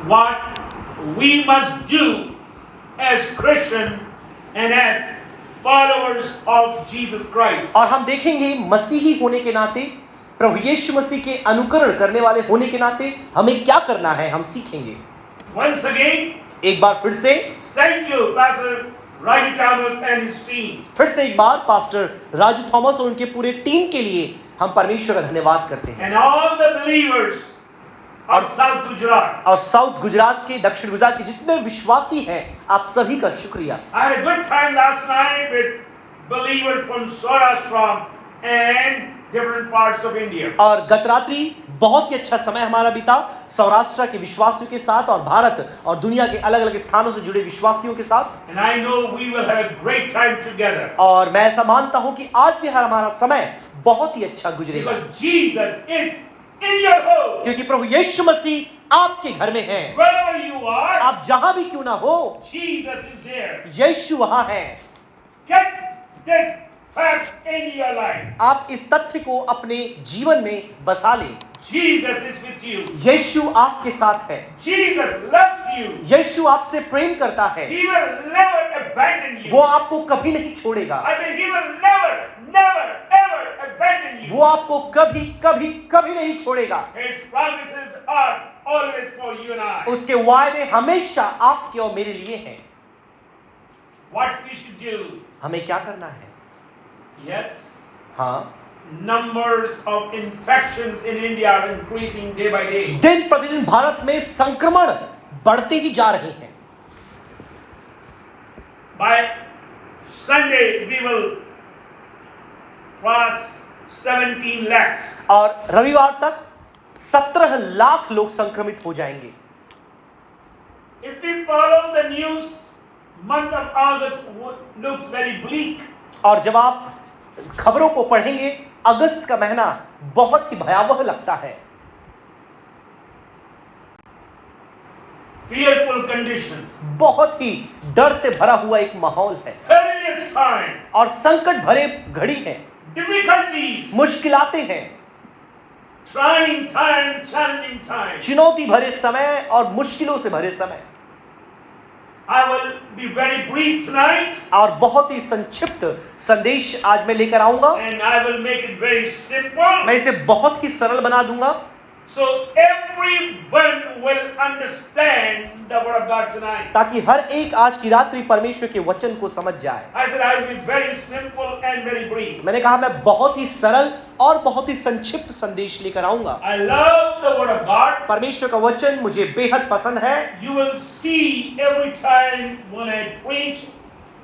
what we must do as Christian and as followers of Jesus Christ. और हम देखेंगे मसीही होने के नाते, प्रभु यीशु मसीह के अनुकरण करने वाले होने के नाते हमें क्या करना है, हम सीखेंगे। Once again, एक बार फिर से thank you, Pastor Raju Thomas and his team. फिर से एक बार पास्टर राजू थॉमस और उनके पूरे टीम के लिए हम परमेश्वर का धन्यवाद करते हैं। And all the believers of South Gujarat. और साउथ गुजरात के, दक्षिण गुजरात के जितने विश्वासी हैं, आप सभी का शुक्रिया। I had a good time last night with believers from Saurashtra and different parts of India. और गत रात्रि बहुत ही अच्छा समय हमारा बीता सौराष्ट्र के विश्वासियों के साथ और भारत और दुनिया के अलग अलग स्थानों से जुड़े विश्वासियों के साथ। And I know we will have a great time together. और मैं ऐसा मानता हूं कि आज भी हमारा समय बहुत ही अच्छा गुजरेगा, Because Jesus is in your home. क्योंकि प्रभु यीशु मसीह आपके घर में है। Wherever you are, आप जहां भी क्यों ना हो, Jesus is there. यीशु वहां है। Get this fact in your life. आप इस तथ्य को अपने जीवन में बसा लें। Jesus is with you. यीशु आपके साथ है। Jesus loves you. यीशु आपसे प्रेम करता है। He will never abandon you. वो आपको कभी नहीं छोड़ेगा। I say he will never, never, ever abandon you. वो आपको कभी कभी कभी नहीं छोड़ेगा। His promises are always for you and I. उसके वायदे हमेशा आपके और मेरे लिए हैं। What we should do? हमें क्या करना है? Yes. हाँ, Numbers of infections in India are increasing day by day. दिन प्रतिदिन भारत में संक्रमण बढ़ते ही जा रहे हैं। By Sunday we will cross 17 lakhs. और रविवार तक 17 लाख लोग संक्रमित हो जाएंगे। If we follow the news, month of August looks very bleak. और जब आप खबरों को पढ़ेंगे, अगस्त का महीना बहुत ही भयावह लगता है। Fearful conditions. बहुत ही डर से भरा हुआ एक माहौल है Perilous time. और संकट भरे घड़ी है, Difficulties. मुश्किलातें हैं, Trying time, challenging time. चुनौती भरे समय और मुश्किलों से भरे समय। I will be very brief tonight. और बहुत ही संक्षिप्त संदेश आज मैं लेकर आऊंगा। And I will make it very simple. मैं इसे बहुत ही सरल बना दूंगा, So everyone will understand the word of God tonight. ताकि हर एक आज की रात्रि परमेश्वर के वचन को समझ जाए। I said I will be very simple and very brief. मैंने कहा मैं बहुत ही सरल और बहुत ही संक्षिप्त संदेश लेकर आऊंगा। I love the word of God. परमेश्वर का वचन मुझे बेहद पसंद है। You will see every time when I preach,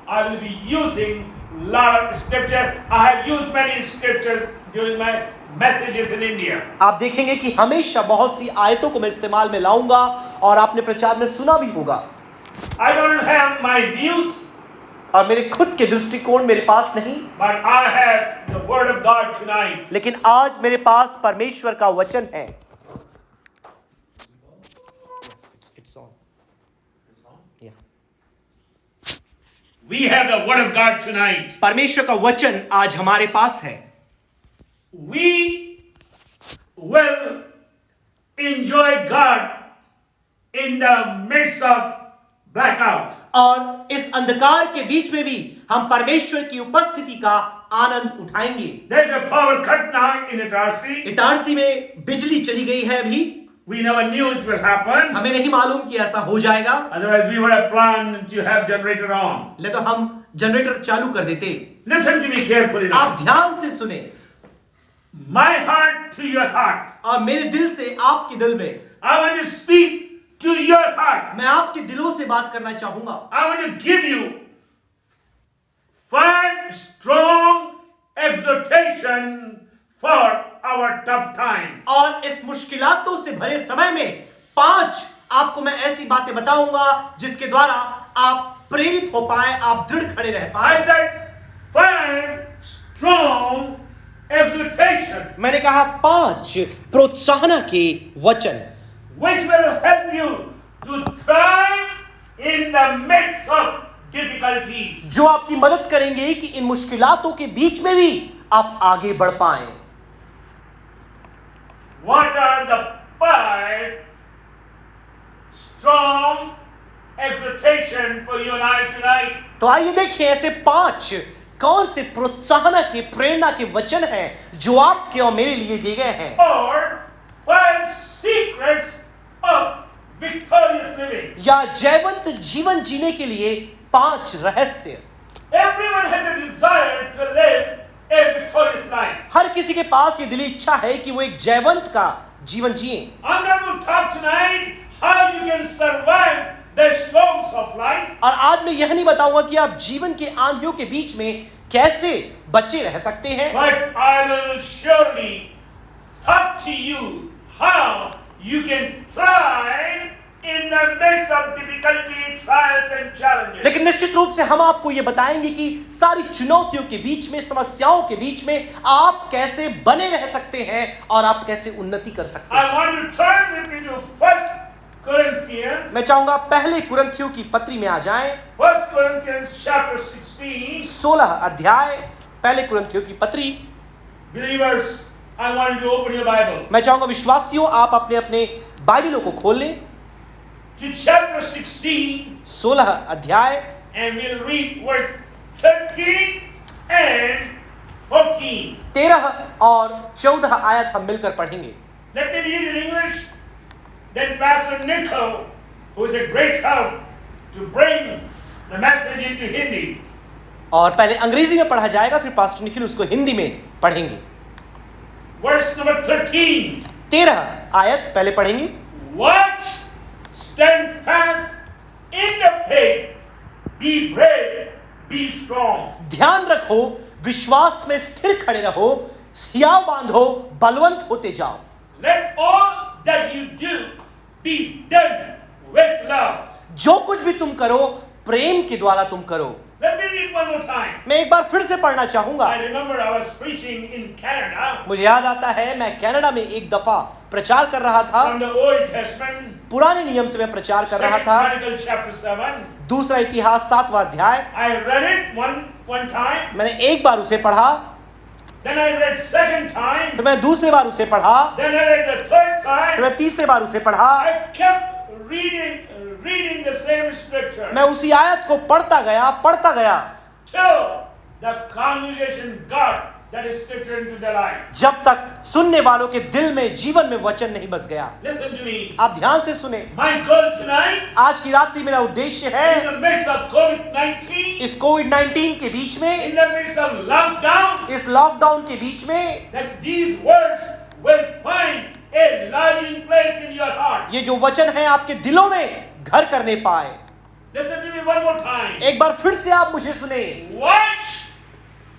I will be using lot of scripture. I have used many scriptures during my messages in India. आप देखेंगे कि हमेशा बहुत सी आयतों को मैं इस्तेमाल में लाऊंगा और आपने प्रचार में सुना भी होगा। I don't have my views, और मेरे खुद के दृष्टिकोण मेरे पास नहीं, but I have the word of God tonight. लेकिन आज मेरे पास परमेश्वर का वचन है। We have the word of God tonight. परमेश्वर का वचन आज हमारे पास है। We will enjoy God in the midst of blackout. और इस अंधकार के बीच में भी हम परमेश्वर की उपस्थिति का आनंद उठाएंगे। There is a power cut now in Itarsi. Itarsi में बिजली चली गई है अभी। We never knew it will happen. हमें नहीं मालूम कि ऐसा हो जाएगा, Otherwise, we would have planned to have generator on. ले तो हम जनरेटर चालू कर देते। Listen to me carefully now. आप ध्यान से सुने। My heart to your heart. और मेरे दिल से आपके दिल में, I want to speak to your heart. मैं आपके दिलों से बात करना चाहूंगा। I want to give you 5 strong exhortation for our tough times. और इस मुश्किलातों से भरे समय में 5 आपको मैं ऐसी बातें बताऊंगा जिसके द्वारा आप प्रेरित हो पाए, आप दृढ़ खड़े रह I पाए। said 5 strong exhortation मैंने कहा 5 प्रोत्साहन के वचन, which will help you to thrive in the midst of difficulties. जो आपकी मदद करेंगे कि इन मुश्किलातों के बीच में भी आप आगे बढ़ पाएं। What are the 5 exhortation for you and I tonight. तो आइए देखिए ऐसे 5 कौन से प्रोत्साहन के प्रेरणा के वचन हैं जो आपके और मेरे लिए दिए गए हैं, Or 5 secrets of victorious living. या जयवंत जीवन जीने के लिए 5 रहस्य। Everyone has a desire to live a victorious life. हर किसी के पास ये दिली इच्छा है कि वो एक जयवंत का जीवन जिए। I'm going to talk tonight how you can survive the storms of life. और आज मैं यह नहीं बताऊंगा कि आप जीवन के आंधियों के बीच में कैसे बचे रह सकते हैं, But I will surely talk to you how you can thrive in the midst of difficulty, trials and challenges. लेकिन निश्चित रूप से हम आपको ये बताएंगे कि सारी चुनौतियों के बीच में, समस्याओं के बीच में आप कैसे बने रह सकते हैं और आप कैसे उन्नति कर सकते हैं। I want you to turn with me to 1 Corinthians. मैं चाहूंगा पहले कुरिन्थियों की पत्री में आ जाएं। 1 Corinthians chapter 16. 16 अध्याय पहले कुरिन्थियों की पत्री। Believers, I want you to open your Bible मैं चाहूंगा विश्वासियों आप अपने अपने बाइबलों को खोल लें, to chapter 16 16 अध्याय and we'll read verse 13 and 14. 13 और 14 आयत हम मिलकर पढ़ेंगे। Let me read in English. Then Pastor Nico, who is a great help to bring the message into Hindi. और पहले अंग्रेजी में पढ़ा जाएगा, फिर पास्टर निखिल उसको हिंदी में पढ़ेंगे। Verse number 13. 13 आयत पहले पढ़ेंगे। Watch, stand fast in the faith, be brave, be strong. ध्यान रखो, विश्वास में स्थिर खड़े रहो, हियाव बांधो, बलवंत होते जाओ। Let all that you do be done with love. जो कुछ भी तुम करो प्रेम के द्वारा तुम करो। Let me read one more time. मैं एक बार फिर से पढ़ना चाहूंगा। I remember I was preaching in Canada मुझे याद आता है मैं कनाडा में एक दफा प्रचार कर रहा था। from the Old Testament, पुराने नियम से मैं प्रचार कर रहा 2 था। Chronicles chapter 7. दूसरा इतिहास 7वां अध्याय। I read it one time. मैंने एक बार उसे पढ़ा, Then I read second time. फिर मैं दूसरे बार उसे पढ़ा, Then I read the third फिर time. मैं तीसरे बार उसे पढ़ा। I kept reading the same scripture मैं उसी आयत को पढ़ता गया till the congregation got that scripture into their life. जब तक सुनने वालों के दिल में जीवन में वचन नहीं बस गया। Listen to me. आप ध्यान से सुने। My goal tonight, आज की रात्रि मेरा उद्देश्य in है the midst of COVID-19, इस कोविड-19 के बीच में, in the midst of lockdown, इस लॉकडाउन के बीच में, that these words will find a lodging place in your heart. ये जो वचन है आपके दिलों में घर करने पाए। Listen to me one more time. एक बार फिर से आप मुझे सुने। Watch,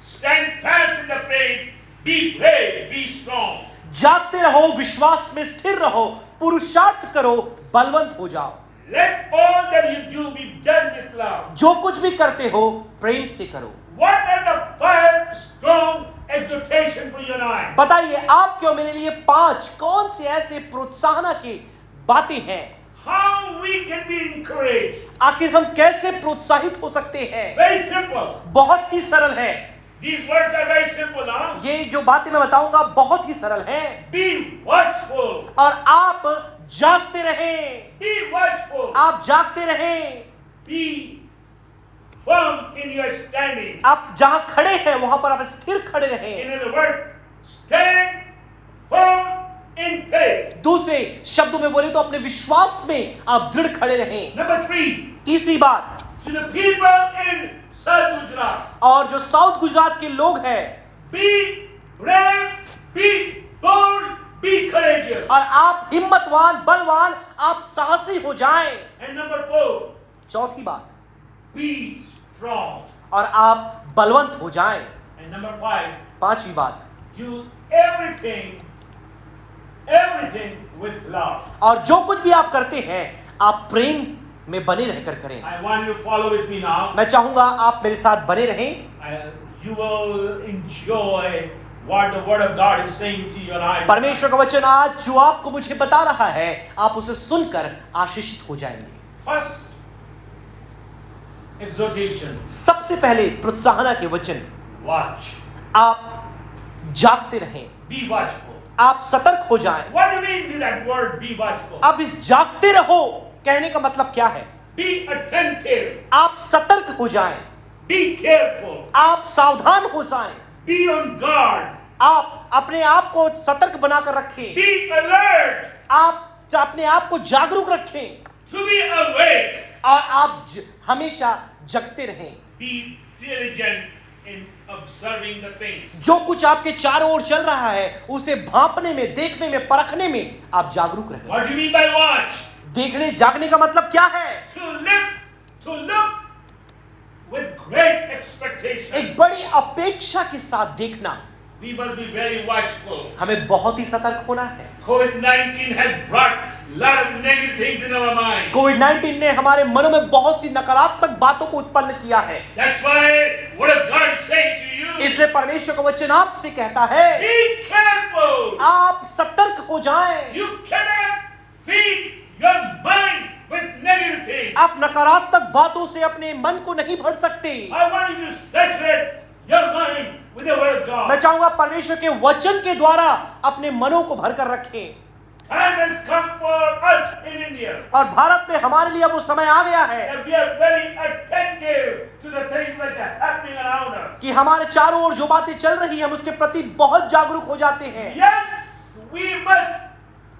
stand fast in the faith, be brave, be strong. जागते रहो, विश्वास में स्थिर रहो, पुरुषार्थ करो, बलवंत हो जाओ। Let all that you do be done with love. जो कुछ भी करते हो प्रेम से करो। What are the 5 strong exhortation for you and I? बताइए आपके और मेरे लिए 5 कौन से ऐसे प्रोत्साहन की बातें हैं, How we can be encouraged? आखिर हम कैसे प्रोत्साहित हो सकते हैं। Very simple. बहुत ही सरल है। These words are very simple, huh? ये जो बातें मैं बताऊंगा बहुत ही सरल है। Be watchful. और आप जागते रहें, Be watchful. आप जागते रहें, Be firm in your standing. आप जहां खड़े हैं वहां पर आप स्थिर खड़े रहें। In other words, stand firm in faith. दूसरे शब्दों में बोले तो अपने विश्वास में आप दृढ़ खड़े रहें। Number 3, तीसरी बात, to the people in South Gujarat, और जो साउथ गुजरात के लोग हैं, be brave, be bold, be courageous. और आप हिम्मतवान, बलवान, आप साहसी हो जाएं। And number 4, चौथी बात, be strong. और आप बलवंत हो जाएं। And number 5, पांचवी बात, do everything with love. और जो कुछ भी आप करते हैं आप प्रेम में बने रहकर करें। I want you to follow with me now. मैं चाहूंगा आप मेरे साथ बने रहें। You will enjoy what the word of God is saying to you and I. परमेश्वर का वचन आज जो आपको मुझे बता रहा है आप उसे सुनकर आशीषित हो जाएंगे। First exhortation, सबसे पहले प्रोत्साहन के वचन, watch. आप जागते रहें, Be watchful. आप सतर्क हो जाएं। What do you mean with that word, be watchful? अब इस जागते रहो कहने का मतलब क्या है? Be attentive. आप सतर्क हो जाएं, Be careful. आप सावधान हो जाएं, Be on guard. आप अपने आप को सतर्क बनाकर रखें, Be alert. आप अपने आप को जागरूक रखें To be awake. और आप हमेशा जगते रहें। Be diligent in observing the things. जो कुछ आपके चारों ओर चल रहा है उसे भांपने में, देखने में, परखने में आप जागरूक रहें। What do you mean by watch? देखने जागने का मतलब क्या है? To look with great expectation. एक बड़ी अपेक्षा के साथ देखना। We must be very watchful. हमें बहुत ही सतर्क होना है। COVID-19 has brought lot of negative things in our mind. कोविड-19 ने हमारे मनों में बहुत सी नकारात्मक बातों को उत्पन्न किया है। That's why what of God is saying to you. इसलिए परमेश्वर का वचन आपसे कहता है, Be careful. आप सतर्क हो जाएं। You cannot feed your mind with negative things. आप नकारात्मक बातों से अपने मन को नहीं भर सकते। I want you to saturate your mind with the word of मैं God. चाहूंगा परमेश्वर के वचन के द्वारा अपने मनों को भरकर रखें। Time has come for us in India और भारत में हमारे लिए वो समय आ गया है that we are very attentive to the things which are happening around us. कि हमारे चारों ओर जो बातें चल रही हैं हम उसके प्रति बहुत जागरूक हो जाते हैं। Yes, we must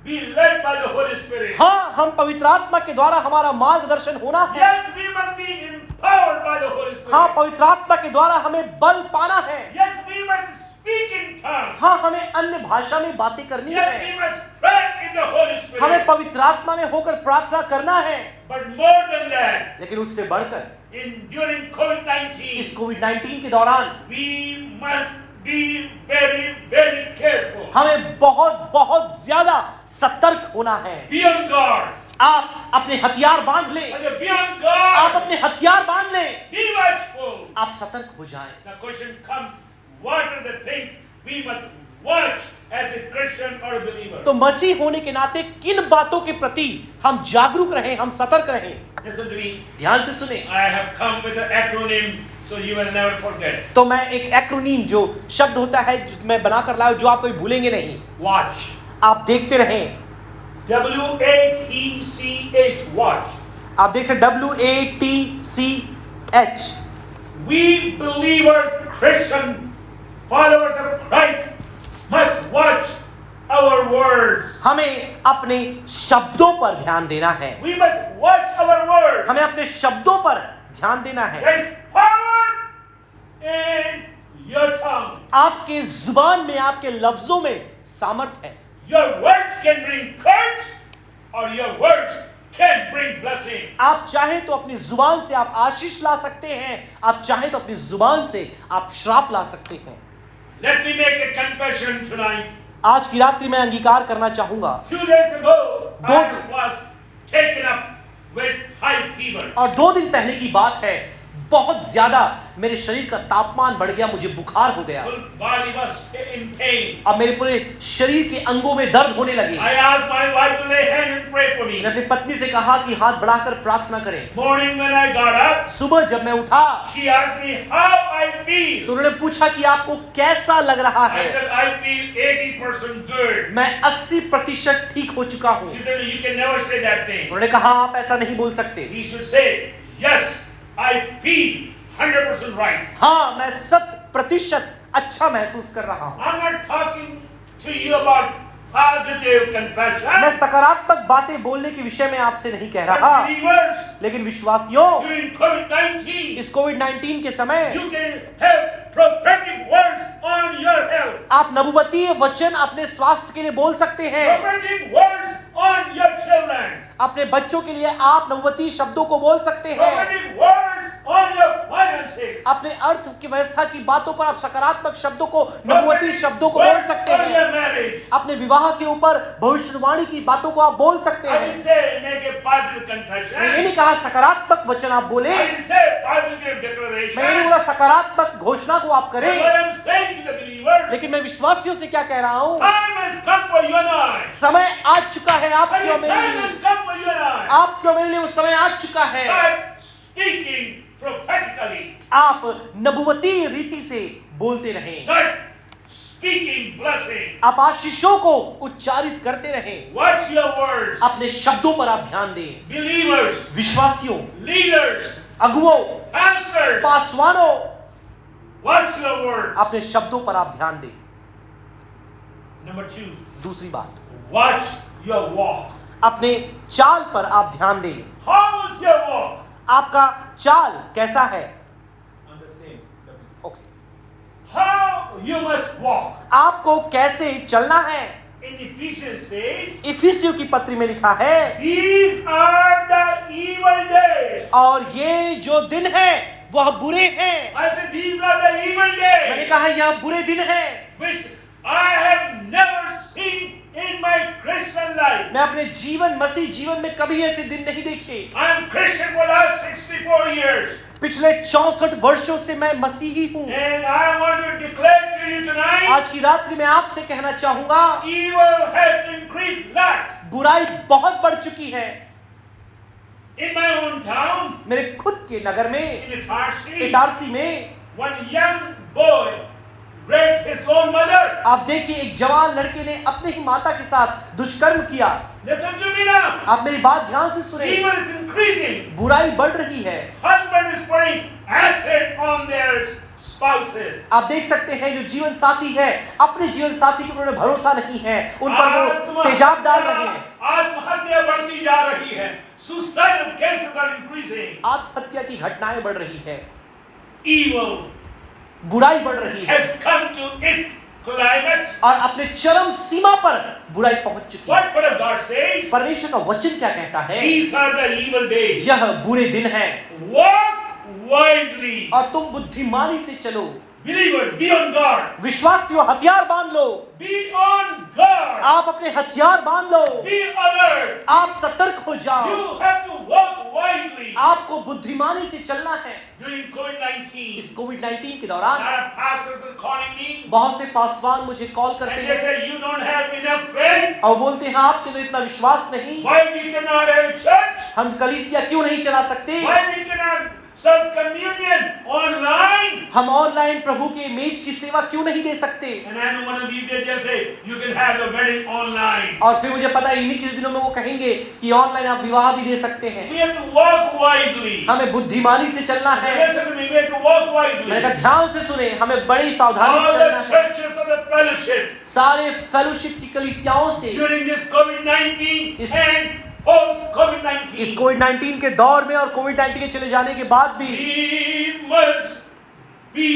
be led by the Holy Spirit. हाँ, हम पवित्र आत्मा के द्वारा हमारा मार्गदर्शन होना है। Yes, we must be empowered by the Holy Spirit. हाँ, पवित्र आत्मा के द्वारा हमें बल पाना है। Yes, we must speak in tongues. हाँ, हमें अन्य भाषा में बातें करनी Yes, है। we must pray in the Holy हमें Spirit. पवित्र आत्मा में होकर प्रार्थना करना है। But more than that, लेकिन उससे बढ़कर during COVID-19, इस कोविड-19 के दौरान we must be very, very careful. हमें बहुत बहुत ज्यादा सतर्क होना है। Be on guard. आप अपने हथियार बांध लें। When you be on आप guard, अपने हथियार बांध लें। be watchful. आप सतर्क हो जाएं। The question comes, what are the things we must watch as a Christian or a believer? तो मसीह होने के नाते किन बातों के प्रति हम जागरूक रहें, हम सतर्क रहें? Listen to me. ध्यान से सुने। I have come with an acronym so you will never forget. तो मैं एक एक्रोनीम जो शब्द होता है जो मैं बनाकर लाया जो आप कभी भूलेंगे नहीं। Watch. आप देखते रहें। WATCH. Watch. आप देख सकते WATCH। We believers, Christian followers of Christ must watch our words. हमें अपने शब्दों पर ध्यान देना है। We must watch our words. हमें अपने शब्दों पर ध्यान देना है। There is power in your tongue. आपके जुबान में, आपके लफ्जों में सामर्थ है। Your words can bring courage or your words can bring blessing. आप चाहें तो अपनी जुबान से आप आशीष ला सकते हैं, आप चाहें तो अपनी जुबान से आप श्राप ला सकते हैं। Let me make a confession tonight. आज की रात्रि में अंगीकार करना चाहूंगा। 2 days ago, I Don't- was taken up with high fever. और 2 दिन पहले की बात है, बहुत ज्यादा मेरे शरीर का तापमान बढ़ गया, मुझे बुखार हो गया Full body was in pain. और मेरे पूरे शरीर के अंगों में दर्द होने लगे। I asked my wife to lay hand and pray for me. मैंने अपनी पत्नी से कहा कि हाथ बढ़ाकर प्रार्थना करें। Morning when I got up, सुबह जब मैं उठा she asked me how I तो feel. उन्होंने पूछा कि आपको कैसा लग रहा I है? said I feel 80% good. मैं 80% ठीक हो चुका हूँ। She said you can never say that thing. उन्होंने कहा आप ऐसा नहीं बोल सकते। We should say yes, I feel 100% right. हाँ, मैं 100% अच्छा महसूस कर रहा हूँ। I'm not talking to you about positive confession. मैं सकारात्मक बातें बोलने के विषय में आपसे नहीं कह But रहा, believers, लेकिन विश्वासियों during COVID-19, इस कोविड-19 के समय you can have prophetic words on your health. आप नबुवतीय वचन अपने स्वास्थ्य के लिए बोल सकते हैं। Prophetic words on your children. अपने बच्चों के लिए आप नबुवतीय शब्दों को बोल सकते हैं। Prophetic words on your finances. अपने अर्थ की व्यवस्था की बातों पर आप सकारात्मक शब्दों को, नबुवतीय शब्दों को बोल Words सकते on हैं। your marriage. अपने विवाह के ऊपर भविष्यवाणी की बातों को आप बोल सकते I हैं। didn't say make a positive मैं ये confession. नहीं कहा सकारात्मक वचन आप बोले, I didn't say positive मैं ये नहीं declaration. बोला सकारात्मक घोषणा को आप But करें, what I'm saying to the believers, लेकिन मैं विश्वासियों से क्या कह रहा हूँ? time has come for you and I. समय आ चुका है I आपके और mean, मेरे time लिए। has come for you and I. आपके और मेरे लिए वो समय आ चुका है। Start speaking prophetically. आप नबुवतीय रीति से बोलते रहें। Start speaking blessing. आप आशीषों को उच्चारित करते रहें। Watch your words. अपने शब्दों पर आप ध्यान दें। Believers, विश्वासियों, leaders, अगुओं, pastors, पासवानों, watch your words. अपने शब्दों पर आप ध्यान दें। Number 2, दूसरी बात, watch your walk. अपने चाल पर आप ध्यान दें। How is your walk? आपका चाल कैसा है? On the same. Okay, How you must walk. आपको कैसे चलना है? In Ephesians says, इफिसियों की पत्री में लिखा है, these are the evil days. और ये जो दिन है वह बुरे हैं। I said, these are the evil मैंने days, कहा यह बुरे दिन है, which I have never seen in my Christian life. मैं अपने मसीह जीवन में कभी ऐसे दिन नहीं देखे। I am Christian for the last 64 years. पिछले 64 वर्षों से मैं मसीही हूँ। And I want to declare to you tonight, आज की रात्रि में आपसे कहना चाहूंगा, evil has increased lot. बुराई बहुत बढ़ चुकी है। In my own town, मेरे खुद के नगर में, in Itarsi, इटारसी में, one young boy raped his own mother. आप देखिए एक जवान लड़के ने अपने ही माता के साथ दुष्कर्म किया। Listen to me now. आप मेरी बात ध्यान से सुने, Evil is increasing. बुराई बढ़ रही है। Husband is putting acid on their spouses. आप देख सकते हैं जो जीवन साथी है, अपने जीवन साथी के ऊपर भरोसा नहीं है, उन पर वो तेजाब डाल रहे हैं। आत्महत्या बढ़ती जा रही है। Suicidal cases are increasing. आत्महत्या की घटनाएं बढ़ रही है, Evil बुराई बढ़ रही है, has come to its climax. और अपने चरम सीमा पर बुराई पहुंच चुकी है। What word of God says? परमेश्वर का वचन क्या कहता है? These are the evil days. यह बुरे दिन है, Walk wisely. और तुम बुद्धिमानी से चलो। Believers, be on guard. विश्वासियों, हथियार बांध लो। Be on guard. आप अपने हथियार बांध लो। Be alert. आप सतर्क हो जाओ। You have to walk wisely. आपको बुद्धिमानी से चलना है। During COVID-19, इस कोविड-19 के दौरान our pastors are calling me बहुत से पासवान मुझे कॉल करते and they हैं say, you don't have enough faith. और बोलते हैं आपके तो इतना विश्वास नहीं, Why we cannot have a church? हम कलीसिया क्यों नहीं चला सकते, Why we cannot serve communion online? हम ऑनलाइन प्रभु के मेज की सेवा क्यों नहीं दे सकते। And I know one of these days they'll say, you can have a wedding online. और फिर मुझे पता है इन्हीं के दिनों में वो कहेंगे कि ऑनलाइन आप विवाह भी दे सकते हैं। We have to walk wisely. हमें बुद्धिमानी से चलना है। Listen to me, we have to walk wisely. मैंने कहा ध्यान से सुने, हमें बड़ी सावधानी All से the चलना है। churches of the fellowship सारे फेलोशिप की कलीसियाओं से during this COVID-19 Is- and post इस COVID-19, कोविड-19 के दौर में और कोविड-19 के चले जाने के बाद भी we must be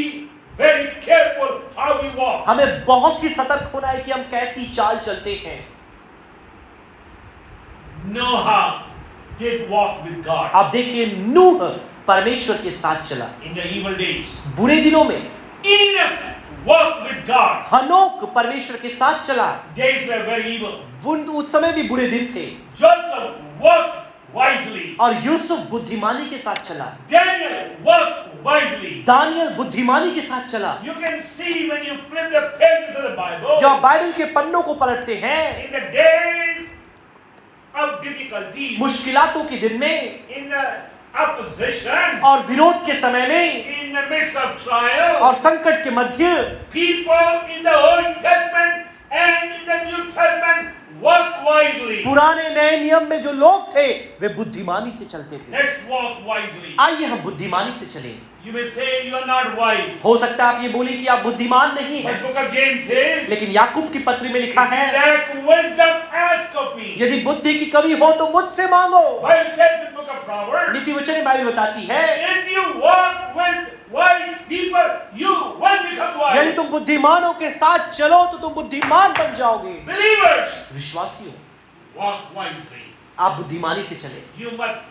very careful how we walk. हमें बहुत ही सतर्क होना है कि हम कैसी चाल चलते हैं। Noah did walk with God आप देखिए नूह परमेश्वर के साथ चला in the evil days. बुरे दिनों में। Enoch walked with God. हनोक परमेश्वर के साथ चला, Days were very evil. उस समय भी बुरे दिन थे। Joseph walked wisely. और यूसुफ बुद्धिमानी के साथ चला, Daniel walked wisely. दानियल बुद्धिमानी के साथ चला। You can see when you flip the pages of the Bible, जब बाइबल के पन्नों को पलटते हैं, in the days of difficulties, मुश्किलातों के दिन में in the opposition, और विरोध के समय में in the midst of trial, और संकट के मध्य people in the Old Testament and in the New Testament walk wisely. पुराने नए नियम में जो लोग थे वे बुद्धिमानी से चलते थे। Let's walk wisely. आइए हम बुद्धिमानी से चलें। You may say you are not wise. हो सकता है आप ये बोले कि आप बुद्धिमान नहीं But हैं, book of James says, लेकिन याकूब की पत्री में लिखा है, lack wisdom, ask of me. यदि बुद्धि की कमी हो तो मुझसे मांगो। Bible says in book of Proverbs, नीति वचन बाइबल बताती है, if you walk with wise people, you will become यदि wise. तुम बुद्धिमानों के साथ चलो तो तुम बुद्धिमान बन जाओगे। Believers, विश्वासियों, walk wisely. आप बुद्धिमानी से चले। You must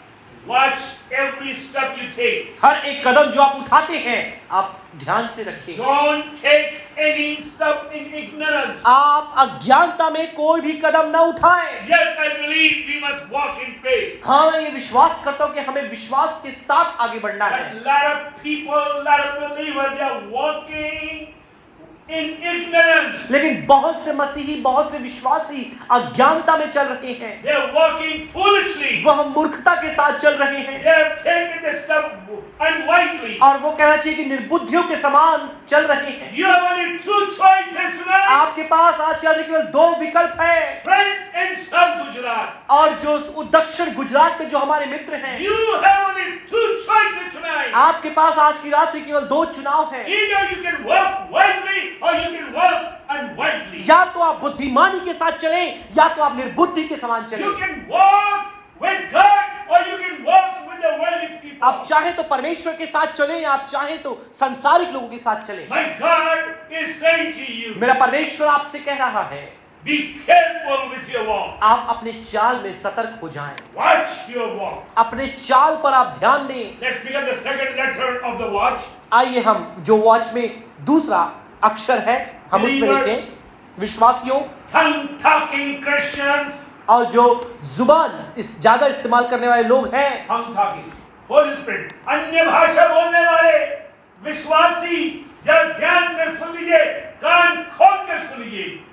watch every step you take. हर एक कदम जो आप उठाते हैं आप ध्यान से रखें। Don't take any step in ignorance. आप अज्ञानता में कोई भी कदम न उठाएं। Yes, I believe we must walk in faith. हाँ, मैं ये विश्वास करता हूँ कि हमें विश्वास के साथ आगे बढ़ना But है, a lot of people, a lot of believers, they are walking in ignorance. लेकिन बहुत से मसीही, बहुत से विश्वासी अज्ञानता में चल रहे हैं। They are walking foolishly. वह मूर्खता के साथ चल रहे हैं। They have taken the step and wisely. और वो कहना चाहिए कि निर्बुद्धियों के समान चल रहे हैं। You have only two choices tonight. आपके पास आज के आज केवल दो विकल्प है। Friends in South Gujarat, और जो दक्षिण गुजरात में जो हमारे मित्र हैं, you have only two choices tonight. आपके पास आज की रात्रि केवल दो चुनाव है। Either you can walk wisely or you can walk unwisely. या तो आप बुद्धिमानी के साथ चलें या तो आप निर्बुद्धि के समान चलें। You can walk with God or you can walk with the worldly people. आप चाहे तो परमेश्वर के साथ चलें या आप चाहे तो सांसारिक लोगों के साथ चलें। My God is saying to you, मेरा परमेश्वर आपसे कह रहा है, be careful with your walk. आप अपने चाल में सतर्क हो जाएं। Watch your walk. अपने चाल पर आप ध्यान दें। Let's pick up the second letter of the watch. आइए हम जो वॉच में दूसरा अक्षर है हम उसमें लिखें। विश्वासियों, Tongue talking Christians. और जो जुबान ज्यादा इस्तेमाल करने वाले लोग हैं, Tongue talking. Holy Spirit. अन्य भाषा बोलने वाले विश्वासी जब ध्यान से सुन लीजिए, कान खोल कर सुनिए।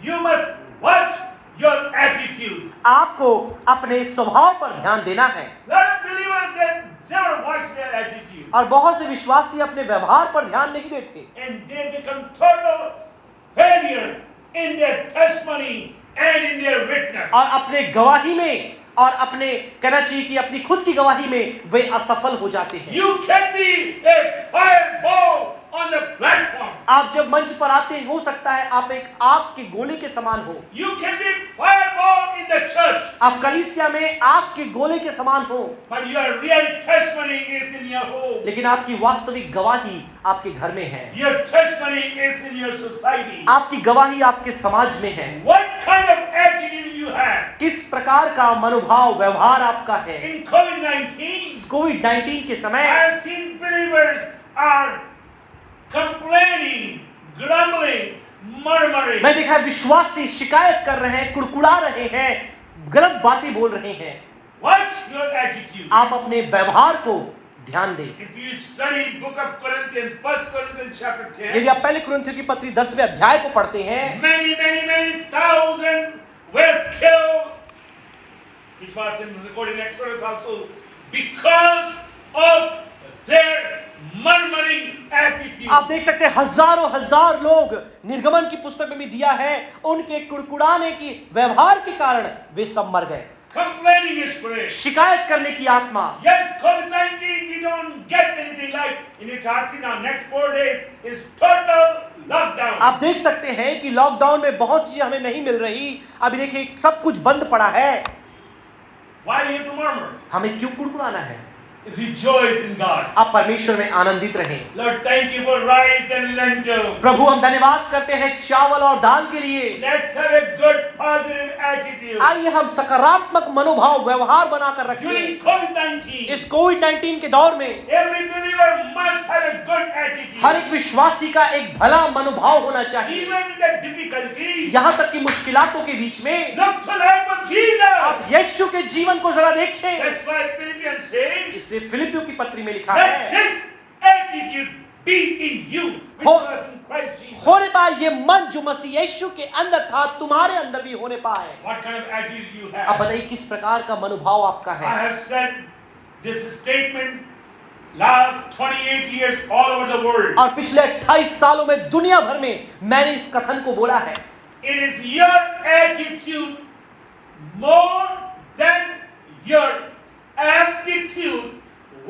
You must watch your attitude. आपको अपने स्वभाव पर ध्यान देना है। Lot of believers they never watch their attitude. और बहुत से विश्वासी अपने व्यवहार पर ध्यान नहीं देते And they become total failure in their testimony and in their witness. और अपने गवाही में और अपने कहना चाहिए कि अपनी खुद की गवाही में वे असफल हो जाते हैं। You can be a fireball on the platform. आप जब मंच पर आते हैं, हो सकता है आप एक आग के गोले के समान हो। You can be fireball in the church. आप कलीसिया में आग के गोले के समान हो, But your real testimony is in your home. लेकिन आपकी वास्तविक गवाही आपके घर में है। Your testimony is in your society. आपकी गवाही आपके समाज में है। What kind of attitude you have? किस प्रकार का मनोभाव व्यवहार आपका है। In COVID-19, कोविड-19 के I समय have seen believers are complaining, grumbling, murmuring. मैं देखा है विश्वासी शिकायत कर रहे हैं, कुड़कुड़ा रहे हैं, गलत बातें बोल रहे हैं। Watch your attitude. आप अपने व्यवहार को ध्यान दें। If you study book of Corinthians, 1 Corinthians chapter 10, यदि आप पहले कुरिन्थियों की पत्री 10वें अध्याय को पढ़ते हैं, many thousand were killed, which was in recorded in Exodus also, because of their murmuring attitude. आप देख सकते हैं हजारों हजार लोग निर्गमन की पुस्तक में भी दिया है, उनके कुड़कुड़ाने की व्यवहार के कारण वे सब मर गए। Complaining spirit. शिकायत करने की आत्मा। Yes, COVID-19, we don't get anything like in Italy now. Next 4 days is total lockdown. आप देख सकते हैं कि लॉकडाउन में बहुत सी चीजें हमें नहीं मिल रही। अभी देखिए सब कुछ बंद पड़ा है। Why do you have to murmur? हमें क्यों कुड़कुड़ाना है? Rejoice in God. आप परमेश्वर में आनंदित रहें। Lord, thank you for rice and lentils. प्रभु हम धन्यवाद करते हैं चावल और दाल के लिए। Let's have a good positive attitude. आइए हम सकारात्मक मनोभाव व्यवहार बनाकर रखें। During COVID-19, इस कोविड-19 के दौर में every believer must have a good attitude. हर एक विश्वासी का एक भला मनोभाव होना चाहिए। Even in the difficulties, यहाँ तक कि मुश्किलातों के बीच में look to life of Jesus. आप यीशु के जीवन को जरा देखें। That's why Philippians says, इसलिए फिलिपियों की पत्री में लिखा let है, this attitude be in you, which हो- was in Christ Jesus. होने पाए ये मन जो मसीह यीशु के अंदर था तुम्हारे अंदर भी होने पाए। What kind of attitude you अब have? बताइए किस प्रकार का मनोभाव आपका I है। have said this statement last 28 years all over the world. और पिछले 28 सालों में दुनिया भर में मैंने इस कथन को बोला है। It is your attitude more than your aptitude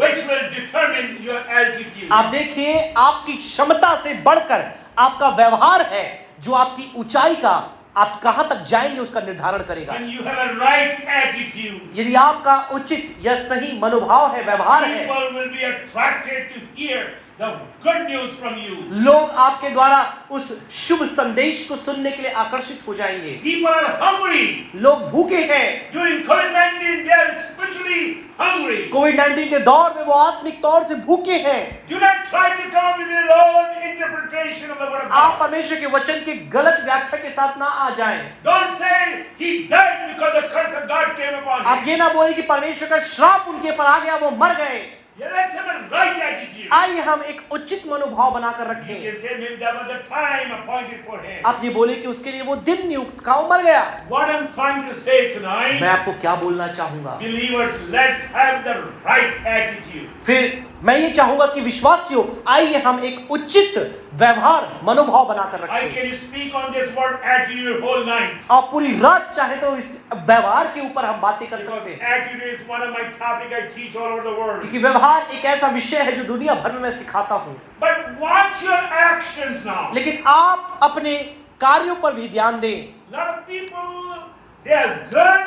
which will determine your altitude. आप देखिए आपकी क्षमता से बढ़कर आपका व्यवहार है जो आपकी ऊंचाई का आप कहां तक जाएंगे उसका निर्धारण करेगा। When you have a right attitude, यदि आपका उचित या सही मनोभाव है, व्यवहार है, people will be attracted to hear the good news from you. लोग आपके द्वारा उस शुभ संदेश को सुनने के लिए आकर्षित हो जाएंगे। People are hungry. लोग भूखे हैं। During COVID-19, they are spiritually hungry. कोविड-19 के दौर में वो आत्मिक तौर से भूखे हैं। Do not try to come up with your own interpretation of the word of आप God. परमेश्वर के वचन की गलत व्याख्या के साथ ना आ जाएं। Don't say he died because the curse of God came upon him. आप ये ना बोले कि परमेश्वर का श्राप उनके पर आ गया, वो मर गए। Yeah, let's have a right attitude. आइए हम एक उचित मनोभाव बनाकर You रखें। can say maybe that was the time appointed for him. आप ये बोले कि उसके लिए वो दिन नियुक्त था, वो मर गया। What I'm trying to say tonight, मैं आपको क्या बोलना चाहूंगा? believers, let's have the right attitude. फिर मैं ये चाहूंगा कि विश्वासियों, आइए हम एक उचित व्यवहार मनोभाव बनाकर I रखें। can speak on this word attitude whole night. आप पूरी रात चाहे तो इस व्यवहार के ऊपर हम बातें कर Because सकते हैं, attitude is one of my topic I teach all over the world. क्योंकि व्यवहार एक ऐसा विषय है जो दुनिया भर में मैं सिखाता हूँ। But watch your actions now. लेकिन आप अपने कार्यों पर भी ध्यान दें। Lot of people, they are good,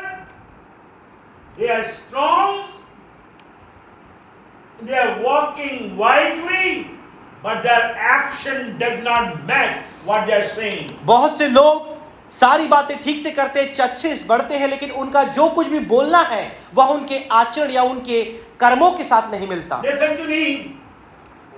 they are strong, they are walking wisely, but their action does not match what they are saying. बहुत से लोग सारी बातें ठीक से करते, अच्छे से बढ़ते हैं, लेकिन उनका जो कुछ भी बोलना है वह उनके आचरण या उनके कर्मों के साथ नहीं मिलता। Listen to me.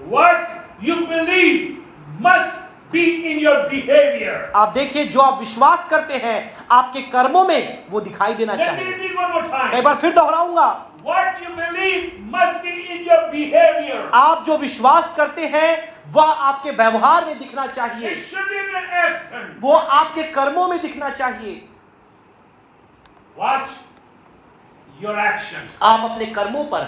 What you believe must be in your behavior. आप देखिए, जो आप विश्वास करते हैं आपके कर्मों में वो दिखाई देना Let me चाहिए। repeat one more मैं time. एक बार फिर दोहराऊंगा, What you believe must be in your behavior. आप जो विश्वास करते हैं वह आपके व्यवहार में दिखना चाहिए, It should be in your action. वो आपके कर्मों में दिखना चाहिए। Watch your action. आप अपने कर्मों पर